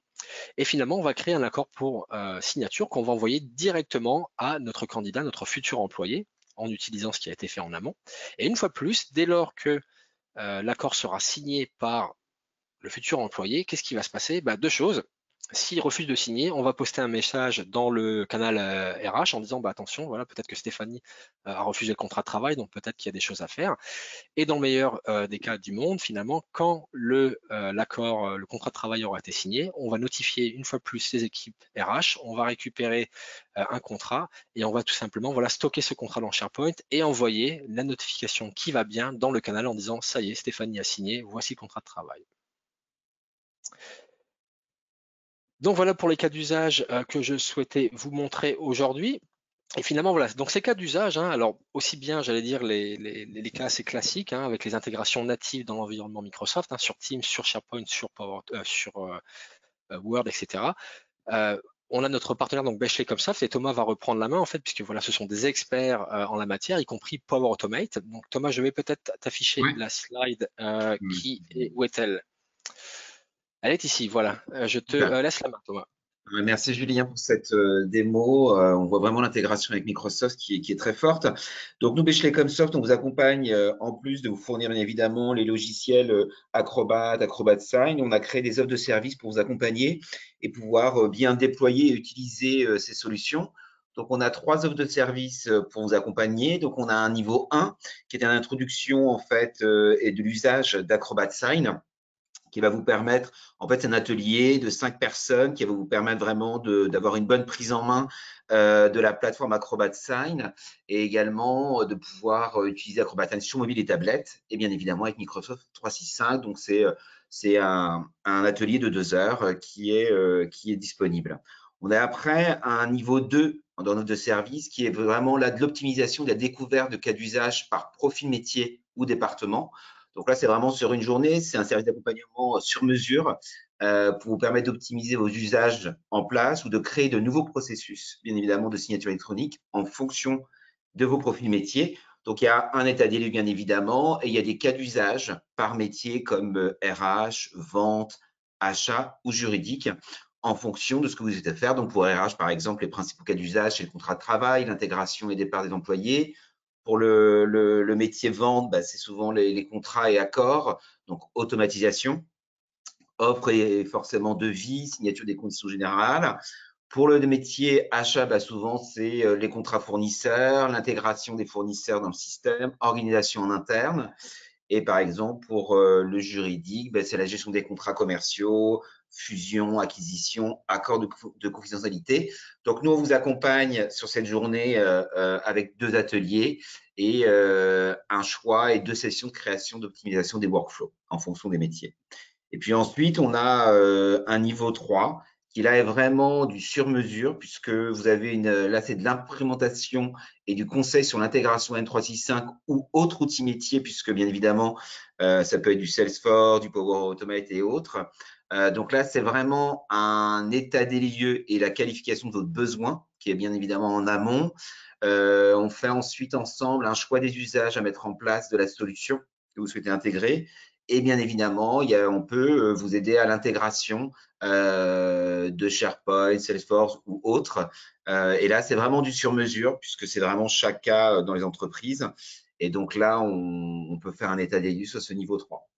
[SPEAKER 2] Et finalement, on va créer un accord pour signature qu'on va envoyer directement à notre candidat, notre futur employé, en utilisant ce qui a été fait en amont. Et une fois de plus, dès lors que l'accord sera signé par le futur employé, qu'est-ce qui va se passer? Deux choses. S'il refuse de signer, on va poster un message dans le canal RH en disant attention, voilà, peut-être que Stéphanie a refusé le contrat de travail, donc peut-être qu'il y a des choses à faire. Et dans le meilleur des cas du monde, finalement, quand l'accord, le contrat de travail aura été signé, on va notifier une fois plus les équipes RH, on va récupérer un contrat et on va tout simplement stocker ce contrat dans SharePoint et envoyer la notification qui va bien dans le canal en disant ça y est, Stéphanie a signé, voici le contrat de travail. Donc voilà pour les cas d'usage que je souhaitais vous montrer aujourd'hui. Et finalement, voilà, donc ces cas d'usage, hein, alors aussi bien, j'allais dire, les cas assez classiques, hein, avec les intégrations natives dans l'environnement Microsoft, hein, sur Teams, sur SharePoint, sur Word, etc. On a notre partenaire, donc Bechley Comsoft, et Thomas va reprendre la main, en fait, puisque voilà, ce sont des experts en la matière, y compris Power Automate. Donc Thomas, je vais peut-être t'afficher
[SPEAKER 3] Ouais.
[SPEAKER 2] la slide
[SPEAKER 3] Hmm.
[SPEAKER 2] où est-elle? Elle est ici, voilà. Je te
[SPEAKER 3] Super.
[SPEAKER 2] laisse la main, Thomas.
[SPEAKER 3] Merci Julien pour cette démo. On voit vraiment l'intégration avec Microsoft qui est très forte. Donc nous, chez Comsoft, on vous accompagne en plus de vous fournir bien évidemment les logiciels Acrobat, Acrobat Sign. On a créé des offres de services pour vous accompagner et pouvoir bien déployer et utiliser ces solutions. Donc on a 3 offres de services pour vous accompagner. Donc on a un niveau 1 qui est une introduction en fait et de l'usage d'Acrobat Sign, qui va vous permettre, en fait, c'est un atelier de 5 personnes qui va vous permettre vraiment d'avoir une bonne prise en main de la plateforme Acrobat Sign et également de pouvoir utiliser Acrobat Sign sur mobile et tablette et bien évidemment avec Microsoft 365. Donc, c'est un atelier de 2 heures qui est disponible. On a après un niveau 2 dans notre service qui est vraiment là de l'optimisation de la découverte de cas d'usage par profil métier ou département. Donc là, c'est vraiment sur une journée, c'est un service d'accompagnement sur mesure pour vous permettre d'optimiser vos usages en place ou de créer de nouveaux processus, bien évidemment, de signature électronique en fonction de vos profils métiers. Donc, il y a un état des lieux, bien évidemment, et il y a des cas d'usage par métier comme RH, vente, achat ou juridique en fonction de ce que vous souhaitez faire. Donc, pour RH, par exemple, les principaux cas d'usage, c'est le contrat de travail, l'intégration et départ des employés. Pour le métier vente, c'est souvent les contrats et accords, donc automatisation, offre et forcément devis, signature des conditions générales. Pour le métier achat, souvent, c'est les contrats fournisseurs, l'intégration des fournisseurs dans le système, organisation en interne. Et par exemple, pour le juridique, c'est la gestion des contrats commerciaux, fusion, acquisition, accord de confidentialité. Donc, nous, on vous accompagne sur cette journée avec 2 ateliers et un choix et 2 sessions de création d'optimisation des workflows en fonction des métiers. Et puis ensuite, on a un niveau 3 qui là est vraiment du sur-mesure puisque vous avez là c'est de l'implémentation et du conseil sur l'intégration M365 ou autre outil métier puisque bien évidemment ça peut être du Salesforce, du Power Automate et autres. Donc là, c'est vraiment un état des lieux et la qualification de votre besoin qui est bien évidemment en amont. On fait ensuite ensemble un choix des usages à mettre en place de la solution que vous souhaitez intégrer. Et bien évidemment, on peut vous aider à l'intégration de SharePoint, Salesforce ou autres. Et là, c'est vraiment du sur-mesure puisque c'est vraiment chaque cas dans les entreprises. Et donc là, on peut faire un état des lieux sur ce niveau 3.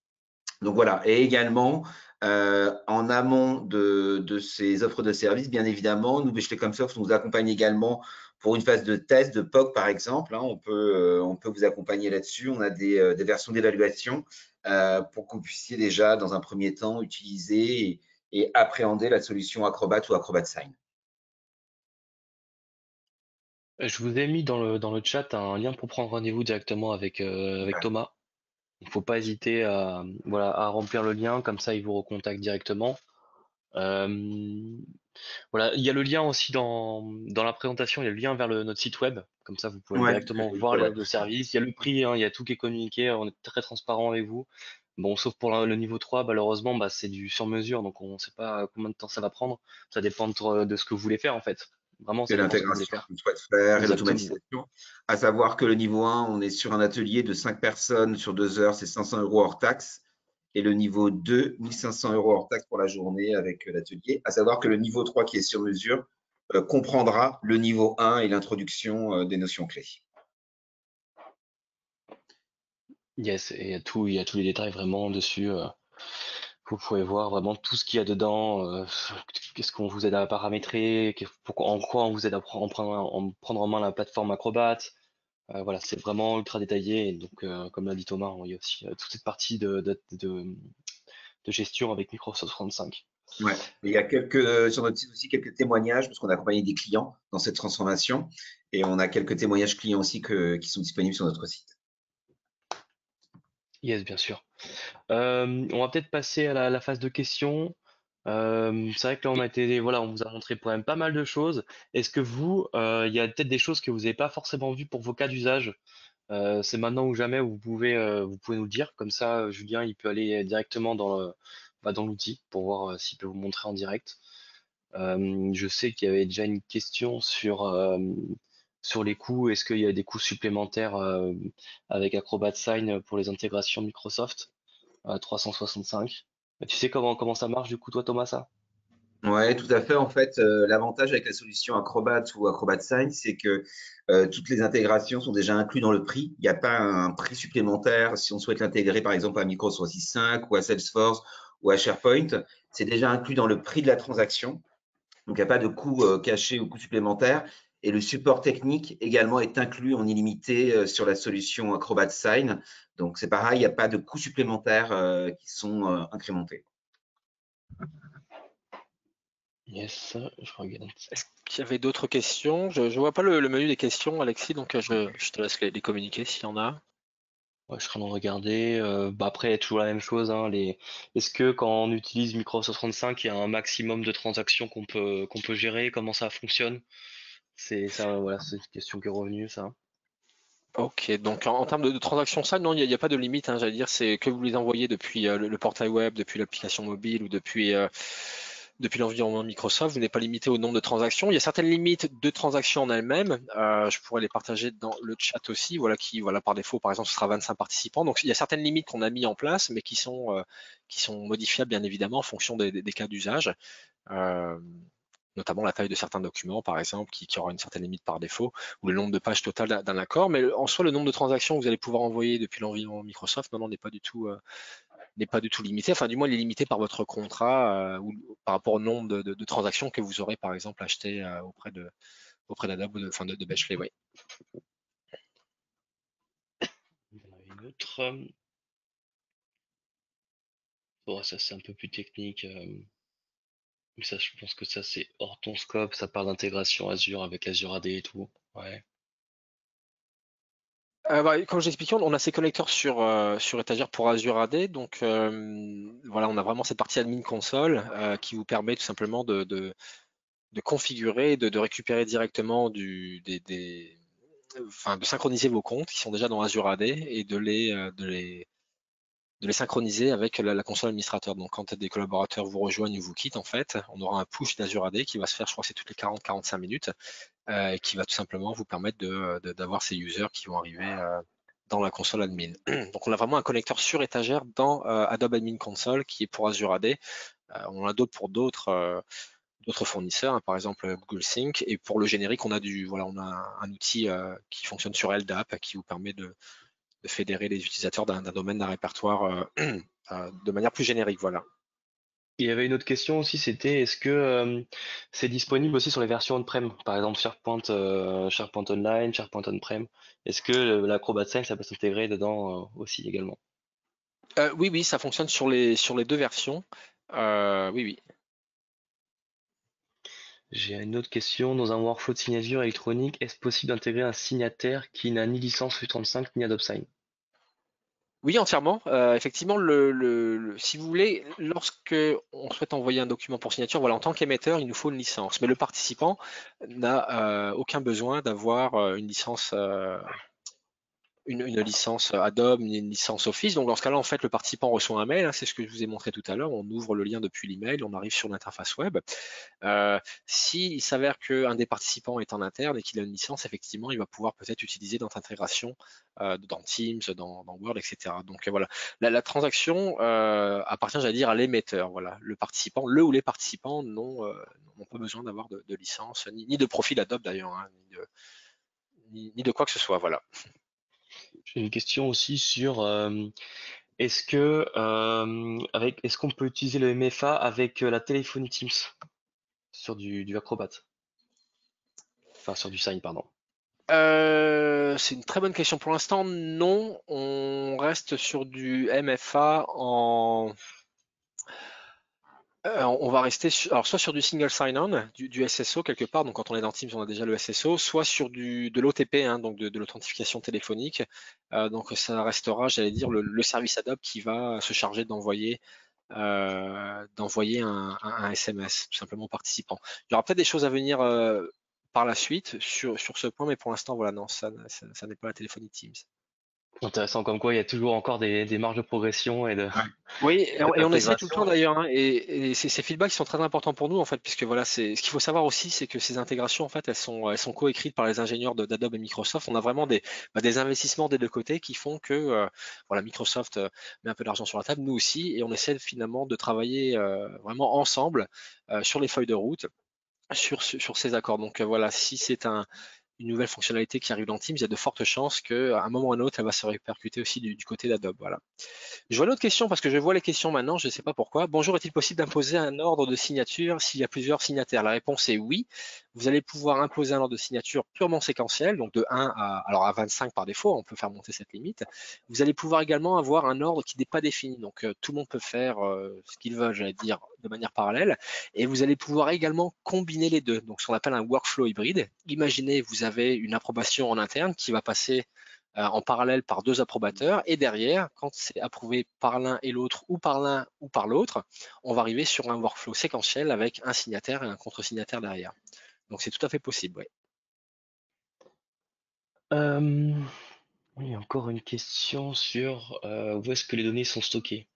[SPEAKER 3] Donc voilà. Et également, en amont de ces offres de services, bien évidemment, nous, chez Comsoft, on vous accompagne également pour une phase de test de POC, par exemple. On peut vous accompagner là-dessus. On a des versions d'évaluation pour que vous puissiez déjà, dans un premier temps, utiliser et appréhender la solution Acrobat ou Acrobat Sign.
[SPEAKER 1] Je vous ai mis dans le chat un lien pour prendre rendez-vous directement avec Thomas. Il ne faut pas hésiter à remplir le lien, comme ça il vous recontacte directement. Voilà, il y a le lien aussi dans la présentation, il y a le lien vers notre site web, comme ça vous pouvez
[SPEAKER 3] Ouais,
[SPEAKER 1] directement voir les offres de service. Il y a le prix, hein, il y a tout qui est communiqué, on est très transparent avec vous. Bon, sauf pour le niveau 3, malheureusement, c'est du sur mesure, donc on ne sait pas combien de temps ça va prendre. Ça dépend de ce que vous voulez faire en fait. Vraiment,
[SPEAKER 3] et
[SPEAKER 1] ça dépend de ce que vous voulez
[SPEAKER 3] l'intégration
[SPEAKER 1] faire.
[SPEAKER 3] qu'on souhaite faire et
[SPEAKER 1] Exactement.
[SPEAKER 3] l'automatisation. À savoir que le niveau 1, on est sur un atelier de 5 personnes sur 2 heures, c'est 500 € hors taxe. Et le niveau 2, 1500 € hors taxe pour la journée avec l'atelier. À savoir que le niveau 3 qui est sur mesure comprendra le niveau 1 et l'introduction des notions clés.
[SPEAKER 1] Yes, et il y a tous les détails vraiment dessus. Vous pouvez voir vraiment tout ce qu'il y a dedans, qu'est-ce qu'on vous aide à paramétrer, en quoi on vous aide à prendre en main la plateforme Acrobat. Voilà, c'est vraiment ultra détaillé. Et donc, comme l'a dit Thomas, il y a aussi toute cette partie de gestion avec Microsoft 35.
[SPEAKER 3] Ouais. Et il y a sur notre site aussi quelques témoignages, parce qu'on a accompagné des clients dans cette transformation. Et on a quelques témoignages clients aussi qui sont disponibles sur notre site.
[SPEAKER 1] Yes, bien sûr. On va peut-être passer à la phase de questions. C'est vrai que là, on vous a montré quand même pas mal de choses. Est-ce que vous, il y a peut-être des choses que vous n'avez pas forcément vues pour vos cas d'usage? C'est maintenant ou jamais où vous pouvez nous le dire. Comme ça, Julien, il peut aller directement dans l'outil pour voir s'il peut vous montrer en direct. Je sais qu'il y avait déjà une question sur les coûts. Est-ce qu'il y a des coûts supplémentaires avec Acrobat Sign pour les intégrations Microsoft 365? Tu sais comment ça marche du coup, toi, Thomas, ça?
[SPEAKER 3] Ouais, tout à fait. En fait, l'avantage avec la solution Acrobat ou Acrobat Sign, c'est que toutes les intégrations sont déjà incluses dans le prix. Il n'y a pas un prix supplémentaire si on souhaite l'intégrer, par exemple, à Microsoft 365 ou à Salesforce ou à SharePoint. C'est déjà inclus dans le prix de la transaction. Donc, il n'y a pas de coût caché ou coût supplémentaire. Et le support technique également est inclus en illimité sur la solution Acrobat Sign. Donc, c'est pareil, il n'y a pas de coûts supplémentaires qui sont incrémentés.
[SPEAKER 1] Yes, je regarde.
[SPEAKER 2] Est-ce qu'il y avait d'autres questions? Je ne vois pas le menu des questions, Alexis, donc je te laisse les communiquer s'il y en a.
[SPEAKER 1] Ouais, je suis en train de regarder. Bah après, toujours la même chose, hein, Est-ce que quand on utilise Microsoft 35, il y a un maximum de transactions qu'on peut gérer? Comment ça fonctionne? C'est ça, voilà, c'est une question qui est revenue, ça.
[SPEAKER 2] Ok, donc en termes de transactions, ça, non, il n'y a pas de limite, hein, j'allais dire, c'est que vous les envoyez depuis le portail web, depuis l'application mobile ou depuis l'environnement Microsoft, vous n'êtes pas limité au nombre de transactions. Il y a certaines limites de transactions en elles-mêmes, je pourrais les partager dans le chat aussi, voilà, voilà, par défaut, par exemple, ce sera 25 participants. Donc il y a certaines limites qu'on a mis en place, mais qui sont modifiables, bien évidemment, en fonction des cas d'usage. Euh, Notamment la taille de certains documents, par exemple, qui aura une certaine limite par défaut, ou le nombre de pages totales d'un accord. Mais en soi, le nombre de transactions que vous allez pouvoir envoyer depuis l'environnement Microsoft, non, n'est pas du tout limité. Enfin, du moins, il est limité par votre contrat ou par rapport au nombre de transactions que vous aurez, par exemple, acheté auprès d'Adobe, enfin de Bechley, oui.
[SPEAKER 1] Il y en avait une autre. Bon, ça c'est un peu plus technique. Mais ça, je pense que ça c'est hors ton scope. Ça parle d'intégration Azure avec Azure AD et tout. Ouais.
[SPEAKER 2] Comme j'expliquais, on a ces connecteurs sur étagère pour Azure AD. Donc voilà, on a vraiment cette partie admin console qui vous permet tout simplement de configurer, de récupérer directement enfin, de synchroniser vos comptes qui sont déjà dans Azure AD et de les synchroniser avec la console administrateur. Donc quand des collaborateurs vous rejoignent ou vous quittent, en fait, on aura un push d'Azure AD qui va se faire, je crois que c'est toutes les 40-45 minutes, et qui va tout simplement vous permettre d'avoir ces users qui vont arriver dans la console admin. Donc on a vraiment un connecteur sur étagère dans Adobe Admin Console qui est pour Azure AD. On en a d'autres pour d'autres fournisseurs, hein, par exemple Google Sync. Et pour le générique, on a un outil qui fonctionne sur LDAP qui vous permet de fédérer les utilisateurs d'un domaine, d'un répertoire de manière plus générique. Voilà.
[SPEAKER 1] Il y avait une autre question aussi, c'était est-ce que c'est disponible aussi sur les versions on-prem, par exemple SharePoint Online, SharePoint on-prem. Est-ce que l'Acrobat 5, ça peut s'intégrer dedans aussi également?
[SPEAKER 2] Oui, oui, ça fonctionne sur les deux versions. Oui, oui.
[SPEAKER 1] J'ai une autre question. Dans un workflow de signature électronique, est-ce possible d'intégrer un signataire qui n'a ni licence FU35 ni Adobe Sign?
[SPEAKER 2] Oui, entièrement. Effectivement, si vous voulez, lorsque on souhaite envoyer un document pour signature, voilà, en tant qu'émetteur, il nous faut une licence. Mais le participant n'a aucun besoin d'avoir une licence une licence Adobe, une licence Office. Donc dans ce cas-là, en fait, le participant reçoit un mail, hein, c'est ce que je vous ai montré tout à l'heure. On ouvre le lien depuis l'email, on arrive sur l'interface web. S'il s'avère qu'un des participants est en interne et qu'il a une licence, effectivement, il va pouvoir peut-être utiliser notre intégration dans Teams, dans Word, etc. Donc voilà, la transaction appartient, j'allais dire, à l'émetteur. Voilà, le ou les participants n'ont pas besoin d'avoir de licence, ni de profil Adobe d'ailleurs, hein, ni de quoi que ce soit. Voilà.
[SPEAKER 1] J'ai une question aussi sur est-ce qu'on peut utiliser le MFA avec la téléphonie Teams sur du Acrobat? Enfin, sur du Sign, pardon.
[SPEAKER 2] C'est une très bonne question. Pour l'instant, non. On reste sur du MFA on va rester alors soit sur du single sign-on, du SSO quelque part. Donc quand on est dans Teams, on a déjà le SSO, soit sur de l'OTP, hein, donc de l'authentification téléphonique. Donc ça restera, j'allais dire, le service Adobe qui va se charger d'envoyer un SMS, tout simplement au participant. Il y aura peut-être des choses à venir par la suite sur ce point, mais pour l'instant, voilà, non, ça n'est pas la téléphonie Teams.
[SPEAKER 1] Intéressant comme quoi il y a toujours encore des marges de progression et
[SPEAKER 2] Ouais. Oui, et on essaie tout le
[SPEAKER 1] d'intégration.
[SPEAKER 2] temps d'ailleurs, hein, et ces feedbacks sont très importants pour nous en fait, puisque voilà, ce qu'il faut savoir aussi, c'est que ces intégrations en fait, elles sont coécrites par les ingénieurs d'Adobe et Microsoft. On a vraiment des investissements des deux côtés qui font que voilà, Microsoft met un peu d'argent sur la table, nous aussi, et on essaie finalement de travailler vraiment ensemble sur les feuilles de route, sur ces accords. Donc voilà, si c'est une nouvelle fonctionnalité qui arrive dans Teams, il y a de fortes chances qu'à un moment ou à un autre, elle va se répercuter aussi du côté d'Adobe. Voilà. Je vois une autre question parce que je vois les questions maintenant, je ne sais pas pourquoi. Bonjour, est-il possible d'imposer un ordre de signature s'il y a plusieurs signataires? La réponse est oui. Vous allez pouvoir imposer un ordre de signature purement séquentiel, donc de 1 à 25 par défaut, on peut faire monter cette limite. Vous allez pouvoir également avoir un ordre qui n'est pas défini, donc tout le monde peut faire ce qu'il veut, j'allais dire, de manière parallèle. Et vous allez pouvoir également combiner les deux, donc ce qu'on appelle un workflow hybride. Imaginez, vous avez une approbation en interne qui va passer en parallèle par deux approbateurs, et derrière, quand c'est approuvé par l'un et l'autre, ou par l'un ou par l'autre, on va arriver sur un workflow séquentiel avec un signataire et un contre-signataire derrière. Donc c'est tout à fait possible, oui.
[SPEAKER 1] Oui, encore une question sur où est-ce que les données sont stockées.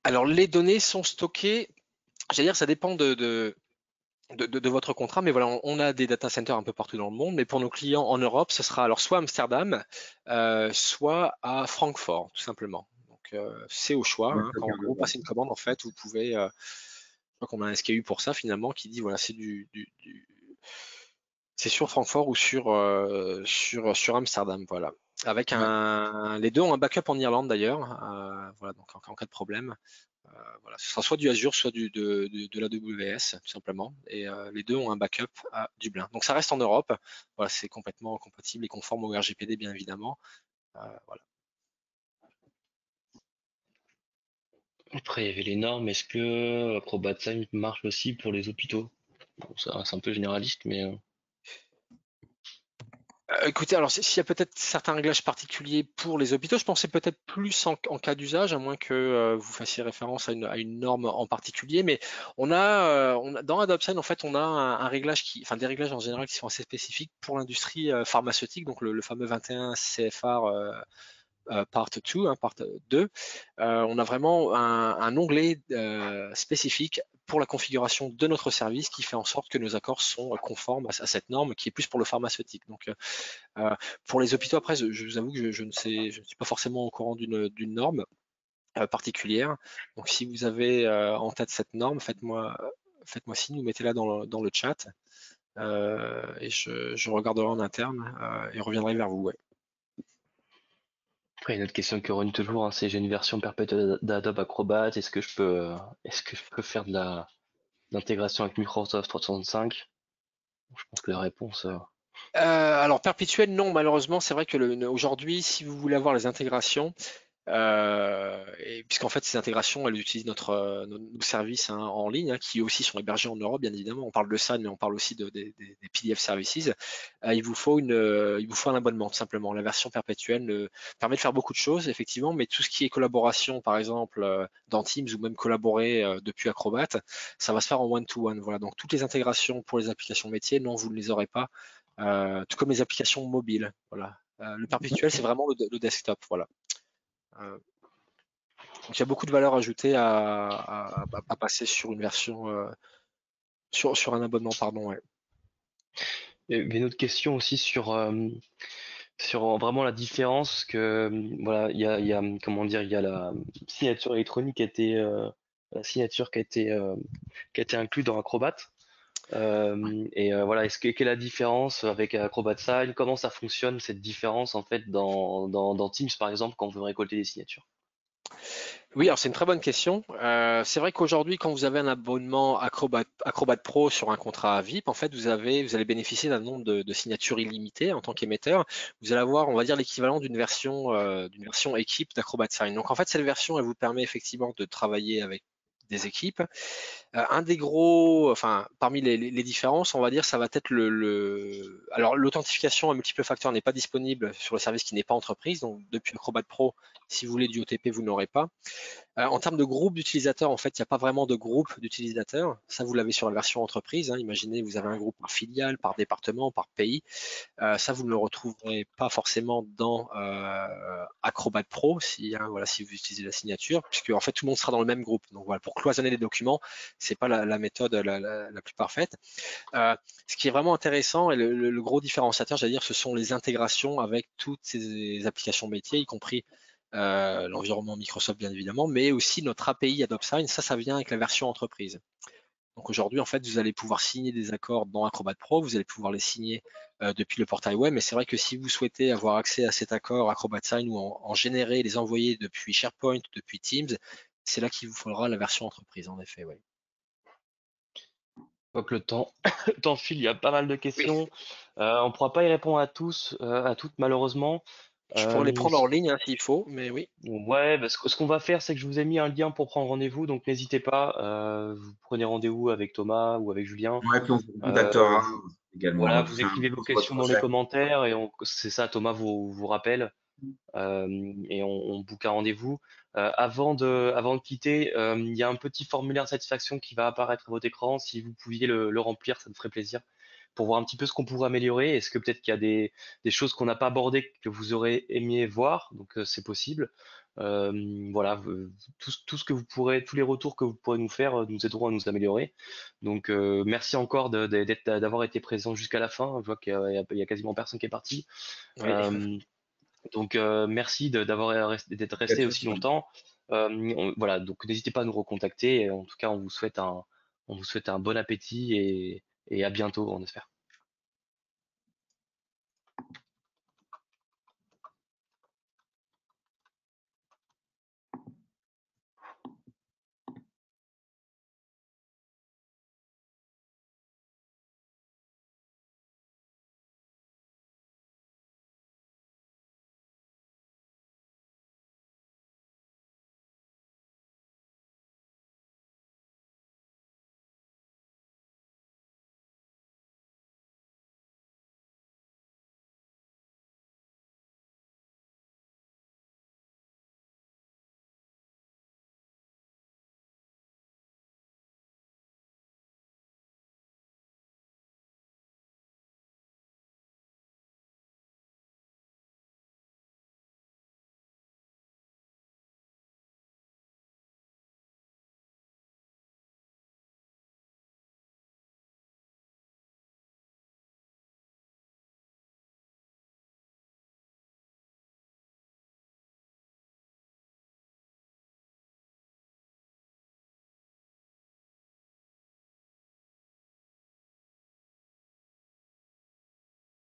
[SPEAKER 2] Alors les données sont stockées, j'allais dire ça dépend de votre contrat, mais voilà, on a des data centers un peu partout dans le monde, mais pour nos clients en Europe, ce sera alors soit Amsterdam, soit à Francfort, tout simplement. Donc c'est au choix,
[SPEAKER 3] Ouais,
[SPEAKER 2] hein.
[SPEAKER 3] stocké en
[SPEAKER 2] Quand vous
[SPEAKER 3] Europe.
[SPEAKER 2] passez une commande, en fait, vous pouvez, je crois qu'on a un SKU pour ça finalement qui dit voilà, c'est sur Francfort ou sur Amsterdam, voilà. Avec
[SPEAKER 3] Ouais.
[SPEAKER 2] les deux ont un backup en Irlande d'ailleurs, voilà, donc en cas de problème. Voilà, ce sera soit du Azure, soit de l'AWS, tout simplement. Et les deux ont un backup à Dublin. Donc ça reste en Europe. Voilà, c'est complètement compatible et conforme au RGPD, bien évidemment. Voilà.
[SPEAKER 1] Après, il y avait les normes. Est-ce que Acrobat Sign marche aussi pour les hôpitaux? Bon, ça, c'est un peu généraliste, mais
[SPEAKER 2] Écoutez, alors s'il y a peut-être certains réglages particuliers pour les hôpitaux, je pensais peut-être plus en cas d'usage, à moins que vous fassiez référence à une norme en particulier. Mais dans AdopSign, en fait, on a un réglage enfin des réglages en général qui sont assez spécifiques pour l'industrie pharmaceutique, donc le fameux 21 CFR part 2, hein, part 2, on a vraiment un onglet spécifique pour la configuration de notre service qui fait en sorte que nos accords sont conformes à cette norme qui est plus pour le pharmaceutique. Donc, pour les hôpitaux, après, je vous avoue que je ne suis pas forcément au courant d'une norme particulière. Donc, si vous avez en tête cette norme, faites-moi signe, ou mettez-la dans le chat et je regarderai en interne et reviendrai vers vous. Ouais.
[SPEAKER 1] après, une autre question qui revenue toujours, hein, c'est j'ai une version perpétuelle d'Adobe Acrobat. Est-ce que je peux faire de l'intégration avec Microsoft 365? Je pense que la réponse,
[SPEAKER 2] Alors perpétuel, non, malheureusement, c'est vrai que aujourd'hui, si vous voulez avoir les intégrations, et puisqu'en fait ces intégrations, elles utilisent nos services, hein, en ligne, hein, qui aussi sont hébergés en Europe, bien évidemment. On parle de ça, mais on parle aussi des PDF services. Il vous faut un abonnement, tout simplement. La version perpétuelle permet de faire beaucoup de choses, effectivement, mais tout ce qui est collaboration, par exemple, dans Teams ou même collaborer depuis Acrobat, ça va se faire en one-to-one. Voilà. Donc toutes les intégrations pour les applications métiers, non, vous ne les aurez pas. Tout comme les applications mobiles. Voilà. Le perpétuel, c'est vraiment le desktop. Voilà. Euh, donc il y a beaucoup de valeur ajoutée à passer sur une version, sur un abonnement, pardon. Ouais.
[SPEAKER 1] il y avait une autre question aussi sur vraiment la différence que voilà, il y a comment dire, il y a la signature électronique la signature qui a été inclue dans Acrobat. Voilà, quelle est la différence avec Acrobat Sign? Comment ça fonctionne cette différence en fait dans Teams par exemple quand on veut récolter des signatures?
[SPEAKER 2] Oui, alors c'est une très bonne question. C'est vrai qu'aujourd'hui, quand vous avez un abonnement Acrobat Pro sur un contrat VIP, en fait, vous allez bénéficier d'un nombre de signatures illimitées en tant qu'émetteur. Vous allez avoir, on va dire, l'équivalent d'une version équipe d'Acrobat Sign. Donc, en fait, cette version, elle vous permet effectivement de travailler avec des équipes. Un des gros, enfin, parmi les différences, on va dire, ça va être alors l'authentification à multiples facteurs n'est pas disponible sur le service qui n'est pas entreprise. Donc, depuis Acrobat Pro, si vous voulez du OTP, vous n'aurez pas. En termes de groupe d'utilisateurs, en fait, il n'y a pas vraiment de groupe d'utilisateurs. Ça, vous l'avez sur la version entreprise, hein. Imaginez, vous avez un groupe par filiale, par département, par pays. Ça, vous ne le retrouverez pas forcément dans Acrobat Pro voilà, si vous utilisez la signature, puisque en fait tout le monde sera dans le même groupe. Donc voilà, pour cloisonner les documents, c'est pas la méthode la plus parfaite. Ce qui est vraiment intéressant et le gros différenciateur, j'allais dire, ce sont les intégrations avec toutes ces applications métiers, y compris l'environnement Microsoft bien évidemment, mais aussi notre API AdopSign. Ça vient avec la version entreprise. Donc aujourd'hui, en fait, vous allez pouvoir signer des accords dans Acrobat Pro, vous allez pouvoir les signer depuis le portail web, mais c'est vrai que si vous souhaitez avoir accès à cet accord Acrobat Sign ou en générer, les envoyer depuis SharePoint, depuis Teams, c'est là qu'il vous faudra la version entreprise, en effet. Ouais.
[SPEAKER 1] Je vois que le temps file, il y a pas mal de
[SPEAKER 2] Oui.
[SPEAKER 1] questions. On ne pourra pas y répondre à toutes malheureusement.
[SPEAKER 2] Je pourrais les
[SPEAKER 1] Euh,
[SPEAKER 2] prendre en ligne hein, s'il faut, mais oui.
[SPEAKER 1] ouais, parce que ce qu'on va faire, c'est que je vous ai mis un lien pour prendre rendez-vous, donc n'hésitez pas. Vous prenez rendez-vous avec Thomas ou avec Julien.
[SPEAKER 3] Ouais, puis on vous contactera
[SPEAKER 1] Vous,
[SPEAKER 3] également. On
[SPEAKER 1] voilà,
[SPEAKER 3] va vous
[SPEAKER 1] vous
[SPEAKER 3] faire un
[SPEAKER 1] écrivez vos
[SPEAKER 3] retour sur votre
[SPEAKER 1] questions dans les
[SPEAKER 3] projet.
[SPEAKER 1] commentaires et c'est ça, Thomas vous rappelle. Et on book un rendez-vous. Avant de quitter, il y a un petit formulaire de satisfaction qui va apparaître à votre écran. Si vous pouviez le remplir, ça me ferait plaisir pour voir un petit peu ce qu'on pourrait améliorer. Est-ce que peut-être qu'il y a des choses qu'on n'a pas abordées que vous aurez aimé voir? Donc c'est possible. Voilà, tout ce que vous pourrez, tous les retours que vous pourrez nous faire nous aideront à nous améliorer. Donc merci encore d'avoir été présent jusqu'à la fin. Je vois qu'il y a quasiment personne qui est parti.
[SPEAKER 2] Oui.
[SPEAKER 1] Euh, donc merci d'être
[SPEAKER 3] Il y a
[SPEAKER 1] resté aussi
[SPEAKER 3] tous.
[SPEAKER 1] longtemps. Voilà, donc n'hésitez pas à nous recontacter. Et en tout cas, on vous souhaite un bon appétit et à bientôt, on espère.